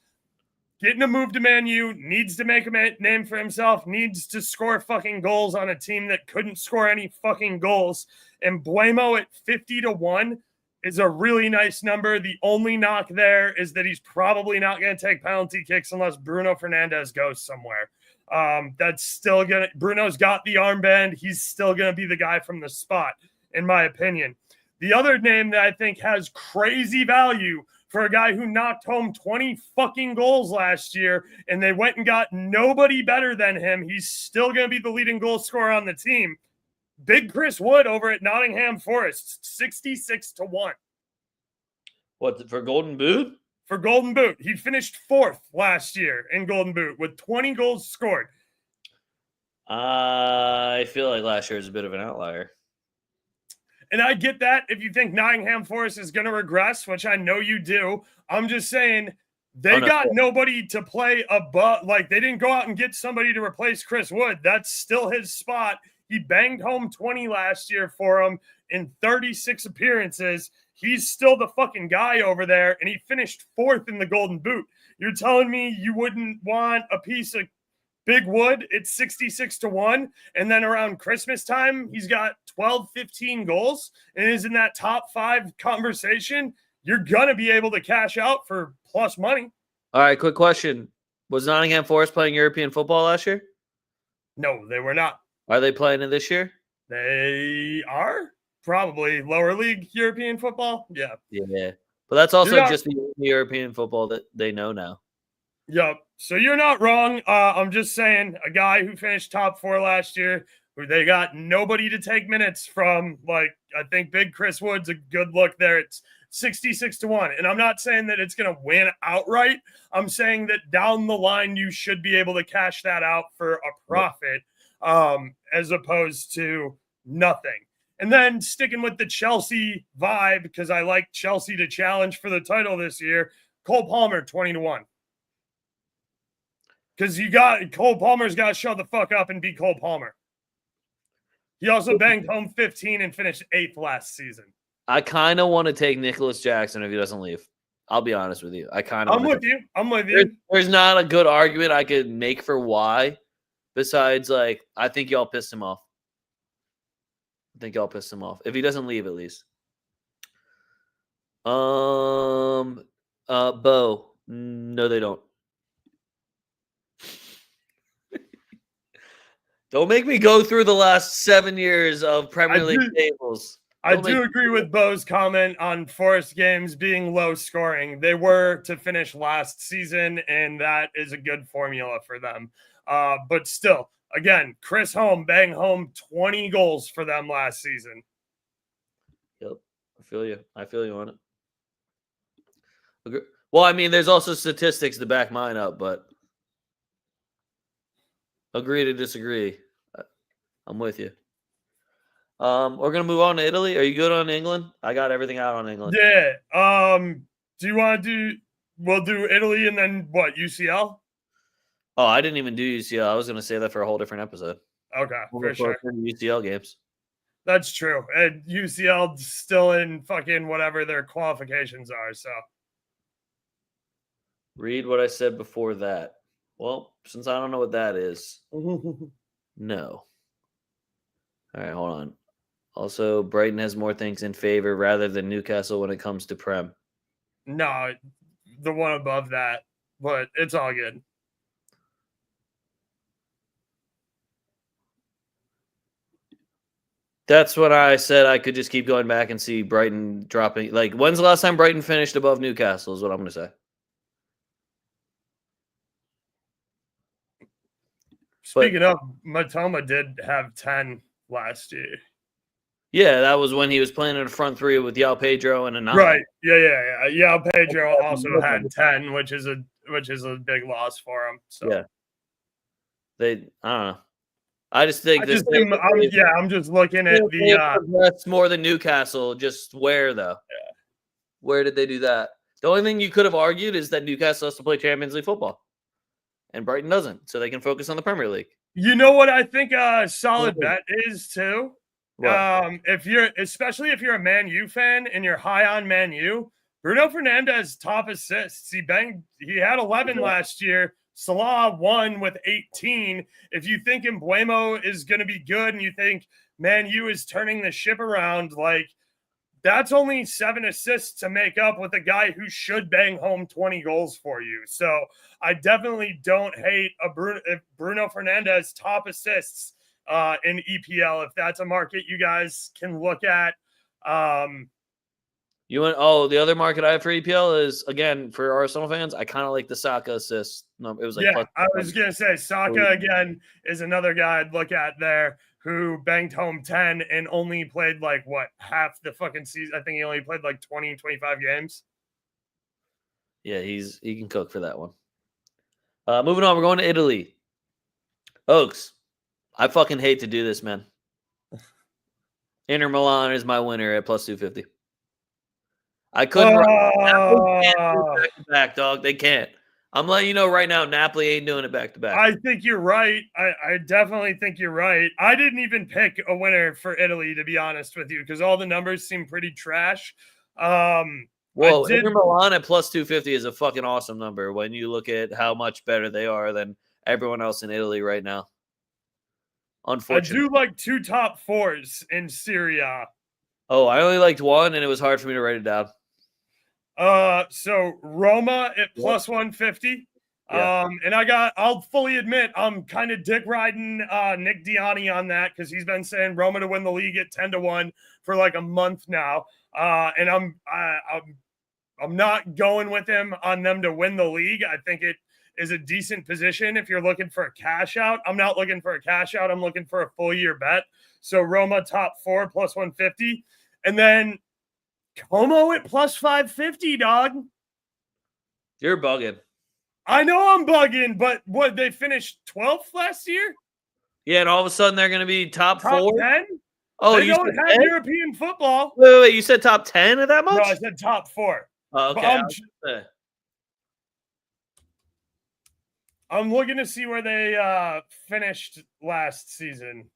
Getting a move to Man U, needs to make a name for himself, needs to score fucking goals on a team that couldn't score any fucking goals. Embuemo at 50-1 is a really nice number. The only knock there is that he's probably not going to take penalty kicks unless Bruno Fernandes goes somewhere. Bruno's got the armband. He's still going to be the guy from the spot, in my opinion. The other name that I think has crazy value for a guy who knocked home 20 fucking goals last year and they went and got nobody better than him. He's still going to be the leading goal scorer on the team. Big Chris Wood over at Nottingham Forest, 66-1. What, for Golden Boot? For Golden Boot. He finished 4th last year in Golden Boot with 20 goals scored. I feel like last year is a bit of an outlier. And I get that if you think Nottingham Forest is going to regress, which I know you do. I'm just saying they got nobody to play above. Like, they didn't go out and get somebody to replace Chris Wood. That's still his spot. He banged home 20 last year for him in 36 appearances. He's still the fucking guy over there, and he finished 4th in the Golden Boot. You're telling me you wouldn't want a piece of Big Wood? It's 66-1, and then around Christmas time, he's got 12, 15 goals, and is in that top 5 conversation. You're going to be able to cash out for plus money. All right, quick question. Was Nottingham Forest playing European football last year? No, they were not. Are they playing it this year? They are probably lower league European football. Yeah. But that's also just the European football that they know now. Yep. So you're not wrong. I'm just saying a guy who finished top 4 last year, who they got nobody to take minutes from. Like, I think Big Chris Wood's a good look there. It's 66-1. And I'm not saying that it's going to win outright. I'm saying that down the line, you should be able to cash that out for a profit as opposed to nothing. And then sticking with the Chelsea vibe, because I like Chelsea to challenge for the title this year, Cole Palmer, 20-1. Because Cole Palmer's got to show the fuck up and beat Cole Palmer. He also banged home 15 and finished 8th last season. I kind of want to take Nicholas Jackson if he doesn't leave. I'll be honest with you. I'm with you. There's not a good argument I could make for why, besides I think y'all pissed him off. If he doesn't leave, at least. Bo, no, they don't. Don't make me go through the last 7 years of Premier League tables. I do agree with Bo's comment on Forest games being low scoring. They were to finish last season, and that is a good formula for them. But still, again, Chris Home banged home 20 goals for them last season. Yep. I feel you on it. Okay. Well, I mean, there's also statistics to back mine up, but agree to disagree. I'm with you. We're gonna move on to Italy. Are you good on England? I got everything out on England. Yeah. Do you want to do? We'll do Italy and then what? UCL. Oh, I didn't even do UCL. I was gonna say that for a whole different episode. Okay, for sure. UCL games. That's true. And UCL still in fucking whatever their qualifications are. So read what I said before that. Well, since I don't know what that is, no. All right, hold on. Also, Brighton has more things in favor rather than Newcastle when it comes to Prem. No, the one above that, but it's all good. That's what I said. I could just keep going back and see Brighton dropping. When's the last time Brighton finished above Newcastle is what I'm going to say. Speaking of, Matoma did have 10 last year. Yeah, that was when he was playing in the front three with Yao Pedro and a 9. Right. Yeah. Yao Pedro also had 10, which is a big loss for him. So yeah. I don't know. I just think I'm just looking at that's more than Newcastle. Just where though? Yeah. Where did they do that? The only thing you could have argued is that Newcastle has to play Champions League football, and Brighton doesn't, so they can focus on the Premier League. You know what I think a solid bet is too? Especially if you're a Man U fan and you're high on Man U, Bruno Fernandes top assists. He had 11 last year. Salah won with 18. If you think Mbeumo is going to be good and you think Man U is turning the ship around, that's only 7 assists to make up with a guy who should bang home 20 goals for you. So I definitely don't hate Bruno Fernandes top assists in EPL, if that's a market you guys can look at. The other market I have for EPL is, again, for Arsenal fans, I kind of like the Saka assist. No, it was I was going to say Saka, again, is another guy I'd look at there who banged home 10 and only played half the fucking season. I think he only played 20, 25 games. Yeah, he can cook for that one. Moving on, we're going to Italy. Oaks, I fucking hate to do this, man. Inter Milan is my winner at plus 250. I couldn't back to back, dog. They can't. I'm letting you know right now, Napoli ain't doing it back to back. I think you're right. I definitely think you're right. I didn't even pick a winner for Italy, to be honest with you, because all the numbers seem pretty trash. Inter Milan at plus 250 is a fucking awesome number when you look at how much better they are than everyone else in Italy right now. Unfortunately. I do like 2 top 4s in Serie A. Oh, I only liked one, and it was hard for me to write it down. So Roma at plus 150. Yeah. And I'll fully admit, I'm kind of dick riding Nick Diani on that because he's been saying Roma to win the league at 10-1 for a month now. And I'm not going with him on them to win the league. I think it is a decent position if you're looking for a cash out. I'm not looking for a cash out. I'm looking for a full year bet. So Roma top 4 plus 150. And then Como at plus 550, dog. You're bugging. I know I'm bugging, but what, they finished 12th last year? Yeah, and all of a sudden they're going to be top 4? 10? Oh, they you don't said have 10? European football. Wait, you said top 10 of that much? No, I said top 4. Oh, okay. I'm looking to see where they finished last season.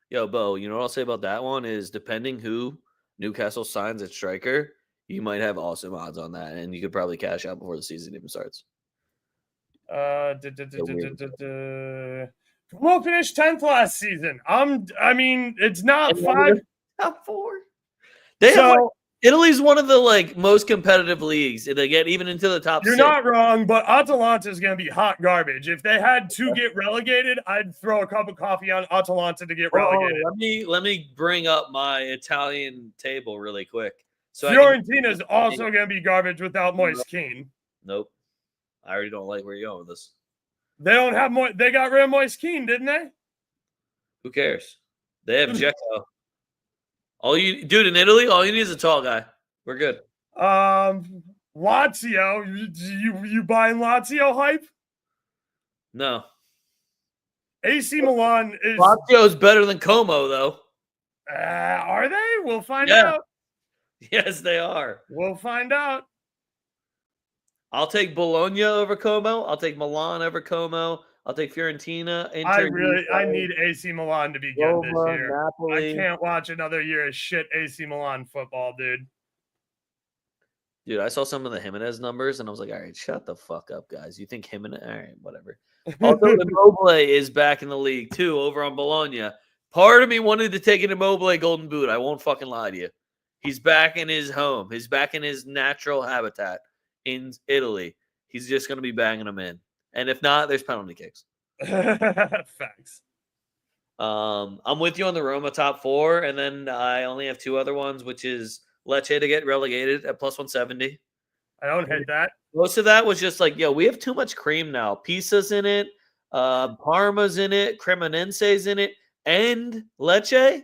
Yo, Bo, you know what I'll say about that one is depending who Newcastle signs at striker, you might have awesome odds on that, and you could probably cash out before the season even starts. Como finished 10th last season. I mean, it's not 5. Top 4. They have Italy's one of the most competitive leagues. They get even into the top 6. You're not wrong, but Atalanta is going to be hot garbage. If they had to get relegated, I'd throw a cup of coffee on Atalanta to get relegated. Let me bring up my Italian table really quick. So Fiorentina is also going to be garbage without Moise Kean. Nope. I already don't like where you're going with this. They don't have they got rid of Moise Kean, didn't they? Who cares? They have Dzeko. Dude, in Italy, all you need is a tall guy. We're good. Lazio, you buying Lazio hype? No. AC Milan is Lazio's better than Como, though. Are they? We'll find out. Yes, they are. We'll find out. I'll take Bologna over Como. I'll take Milan over Como. I'll take Fiorentina. I need AC Milan to be good Roma, this year. Napoli. I can't watch another year of shit AC Milan football, dude. Dude, I saw some of the Jimenez numbers, and I was like, all right, shut the fuck up, guys. You think Jimenez? All right, whatever. Also, Immobile is back in the league, too, over on Bologna. Part of me wanted to take an Immobile Golden Boot. I won't fucking lie to you. He's back in his home. He's back in his natural habitat in Italy. He's just going to be banging them in. And if not, there's penalty kicks. Facts. I'm with you on the Roma top 4, and then I only have 2 other ones, which is Lecce to get relegated at plus 170. I don't hate that. Most of that was just we have too much cream now. Pisa's in it, Parma's in it, Cremonense's in it, and Lecce.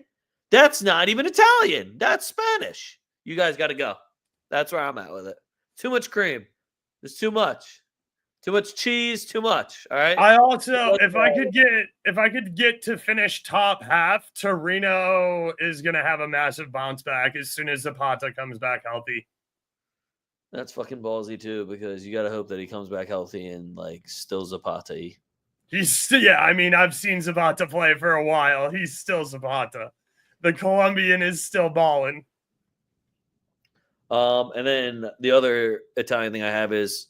That's not even Italian. That's Spanish. You guys got to go. That's where I'm at with it. Too much cream. There's too much. Too much cheese, too much. All right. I also, if I could get to finish top half, Torino is gonna have a massive bounce back as soon as Zapata comes back healthy. That's fucking ballsy too, because you gotta hope that he comes back healthy and still Zapata-y. I mean, I've seen Zapata play for a while. He's still Zapata. The Colombian is still balling. And then the other Italian thing I have is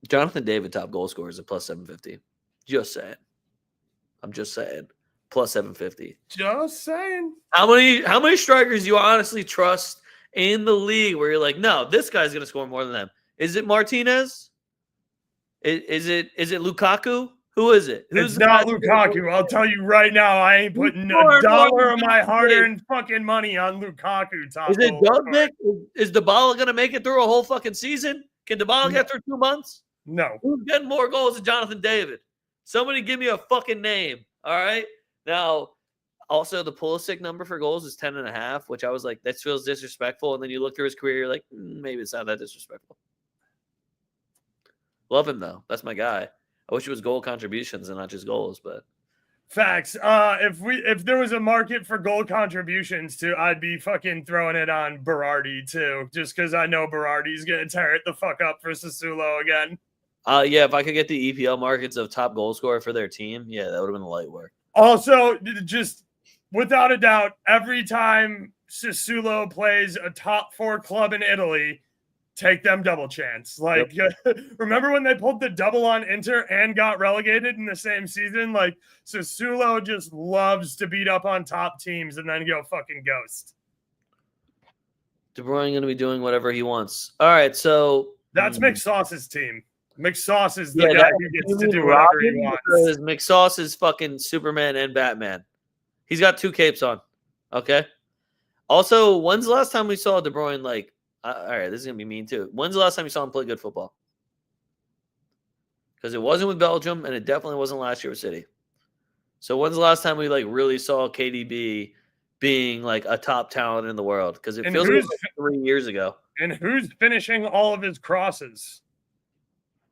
Jonathan David top goal scorers at plus 750. Just saying. I'm just saying. Plus 750. Just saying. How many strikers do you honestly trust in the league where you're like, no, this guy's gonna score more than them? Is it Martinez? Is it Lukaku? Who is it? It's not Lukaku. I'll tell you right now, I ain't putting $1 of my hard-earned fucking money on Lukaku. Is it Dubnik? Is Dybala gonna make it through a whole fucking season? Can Dybala get through 2 months? No. Who's getting more goals than Jonathan David? Somebody give me a fucking name. All right. Now, also the Pulisic number for goals is 10.5, which I was like, that feels disrespectful. And then you look through his career, you're like, maybe it's not that disrespectful. Love him though. That's my guy. I wish it was goal contributions and not just goals, but facts. If there was a market for goal contributions too, I'd be fucking throwing it on Berardi too, just because I know Berardi's gonna tear it the fuck up for Sassuolo again. Yeah, if I could get the EPL markets of top goal scorer for their team, yeah, that would have been a light work. Also, just without a doubt, every time Sassuolo plays a top 4 club in Italy, take them double chance. Remember when they pulled the double on Inter and got relegated in the same season? Sassuolo just loves to beat up on top teams and then go fucking ghost. De Bruyne going to be doing whatever he wants. All right, so that's McSauce's team. McSauce is the guy who gets to do whatever he wants. McSauce is fucking Superman and Batman. He's got 2 capes on. Okay. Also, when's the last time we saw De Bruyne all right, this is going to be mean too. When's the last time you saw him play good football? Because it wasn't with Belgium, and it definitely wasn't last year with City. So when's the last time we really saw KDB being like a top talent in the world because it And feels like 3 years ago. And who's finishing all of his crosses?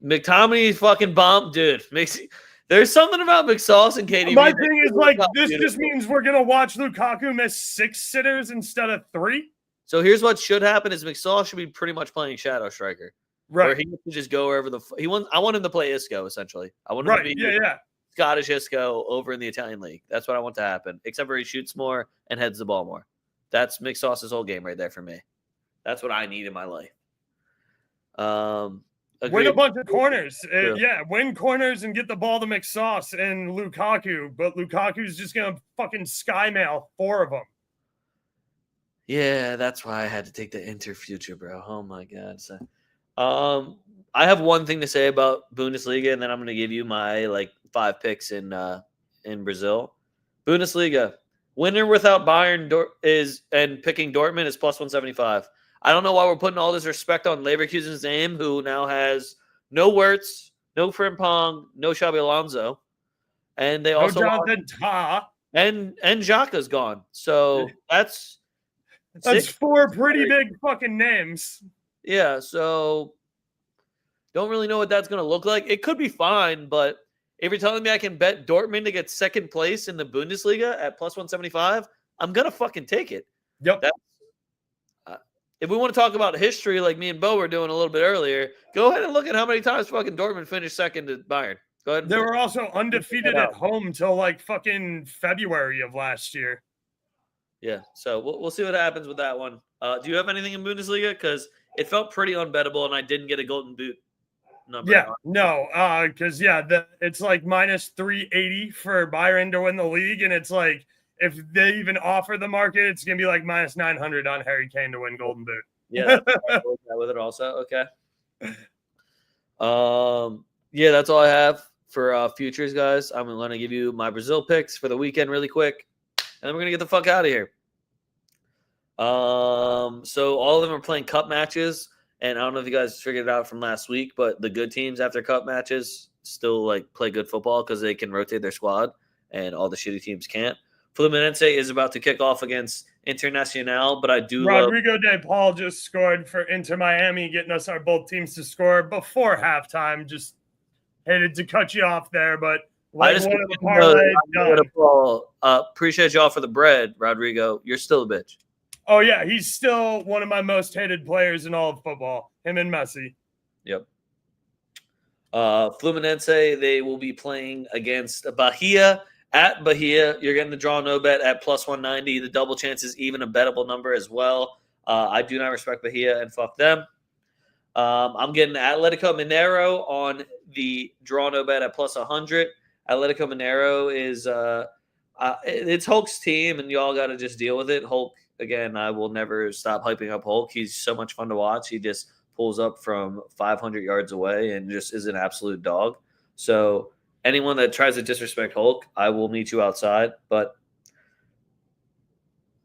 McTominay fucking bombed, dude. There's something about McSauce and KDB. My thing is like this just means we're gonna watch Lukaku miss 6 sitters instead of 3. So here's what should happen: is McSauce should be pretty much playing shadow striker, right? Where he can just go wherever he wants. I want him to play Isco essentially. I want him to be Scottish Isco over in the Italian league. That's what I want to happen. Except for he shoots more and heads the ball more. That's McSauce's whole game right there for me. That's what I need in my life. Win a bunch of corners. Win corners and get the ball to McSauce and Lukaku. But Lukaku's just going to fucking skymail 4 of them. Yeah, that's why I had to take the Inter future, bro. Oh, my God. So, I have one thing to say about Bundesliga, and then I'm going to give you my 5 picks in Brazil. Bundesliga, winner without Bayern and picking Dortmund is plus 175. I don't know why we're putting all this respect on Leverkusen's name, who now has no Wirtz, no Frimpong, no Xabi Alonso, and they also Jonathan Tah and Xhaka's gone. So that's 4 pretty big fucking names. Yeah, so don't really know what that's going to look like. It could be fine, but if you're telling me I can bet Dortmund to get second place in the Bundesliga at plus 175, I'm going to fucking take it. Yep. If we want to talk about history like me and Bo were doing a little bit earlier, go ahead and look at how many times fucking Dortmund finished second to Bayern. Go ahead. They were also undefeated at home till fucking February of last year. Yeah, so we'll see what happens with that one. Do you have anything in Bundesliga? Because it felt pretty unbettable, and I didn't get a golden boot number. Yeah, no, because it's minus 380 for Bayern to win the league, and it's if they even offer the market, it's gonna be minus 900 on Harry Kane to win golden boot. Yeah, with it also. Okay. That's all I have for futures, guys. I'm going to give you my Brazil picks for the weekend really quick, and then we're going to get the fuck out of here. So all of them are playing cup matches, and I don't know if you guys figured it out from last week, but the good teams after cup matches still play good football because they can rotate their squad, and all the shitty teams can't. Fluminense is about to kick off against Internacional, but I do Rodrigo De Paul just scored for Inter Miami, getting us both teams to score before halftime. Just hated to cut you off there, but I just appreciate y'all for the bread, Rodrigo. You're still a bitch. Oh, yeah. He's still one of my most hated players in all of football. Him and Messi. Yep. Fluminense, they will be playing against Bahia. At Bahia, you're getting the draw no bet at plus 190. The double chance is even a bettable number as well. I do not respect Bahia, and fuck them. I'm getting Atletico Mineiro on the draw no bet at plus 100. Atletico Mineiro is it's Hulk's team, and y'all got to just deal with it. Hulk, again, I will never stop hyping up Hulk. He's so much fun to watch. He just pulls up from 500 yards away and just is an absolute dog. So anyone that tries to disrespect Hulk, I will meet you outside. But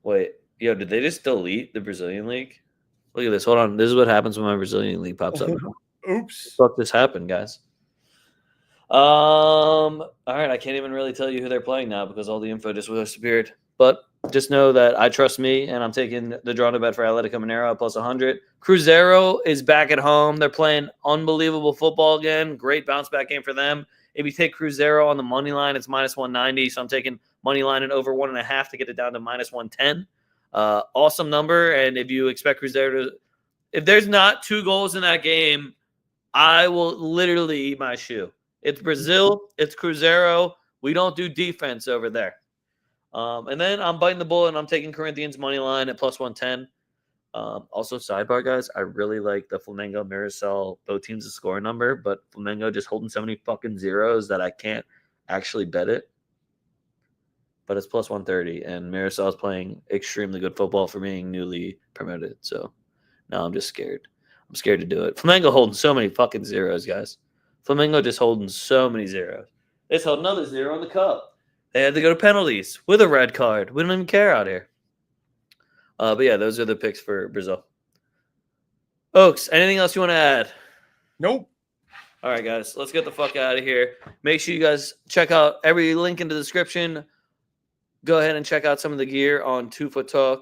wait, did they just delete the Brazilian league? Look at this. Hold on. This is what happens when my Brazilian league pops up. Oops. Fuck, this happened, guys. All right. I can't even really tell you who they're playing now because all the info just disappeared. But just know that I trust me, and I'm taking the draw to bet for Atletico Mineiro at plus 100. Cruzeiro is back at home. They're playing unbelievable football again. Great bounce back game for them. If you take Cruzeiro on the money line, it's minus 190. So I'm taking money line and over 1.5 to get it down to minus 110. Awesome number. And if you expect Cruzeiro if there's not 2 goals in that game, I will literally eat my shoe. It's Brazil. It's Cruzeiro. We don't do defense over there. And then I'm biting the bullet, and I'm taking Corinthians money line at plus 110. Also, sidebar, guys, I really like the Flamengo Mirasol both teams to score number, but Flamengo just holding so many fucking zeros that I can't actually bet it. But it's plus 130, and Mirasol is playing extremely good football for being newly promoted. So now I'm just scared. I'm scared to do it. Flamengo holding so many fucking zeros, guys. Flamengo just holding so many zeros. They just held another 0 in the cup. They had to go to penalties with a red card. We don't even care out here. But yeah, those are the picks for Brazil. Oaks, anything else you want to add? Nope. All right, guys, let's get the fuck out of here. Make sure you guys check out every link in the description. Go ahead and check out some of the gear on 2FootTalk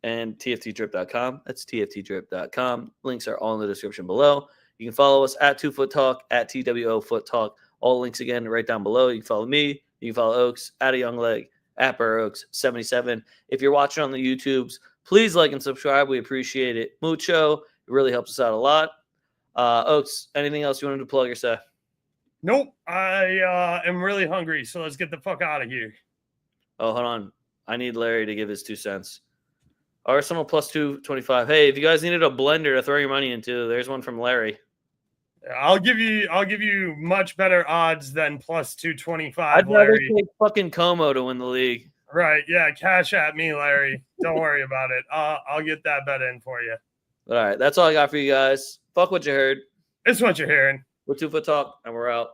and tftdrip.com. That's tftdrip.com. Links are all in the description below. You can follow us at 2FootTalk, at TWOFootTalk. All links again right down below. You can follow me. You can follow Oaks at a young leg, at BurrOaks77. If you're watching on the YouTubes, please like and subscribe. We appreciate it mucho. It really helps us out a lot. Oaks, anything else you wanted to plug or say? Nope. I am really hungry, so let's get the fuck out of here. Oh, hold on. I need Larry to give his 2 cents. Arsenal plus 225. Hey, if you guys needed a blender to throw your money into, there's one from Larry. I'll give you much better odds than plus 225. I'd rather Larry. take fucking Como to win the league. Right? Yeah, cash at me, Larry. Don't worry about it. I'll get that bet in for you. All right, that's all I got for you guys. Fuck what you heard. It's what you're hearing. We're 2FootTalk, and we're out.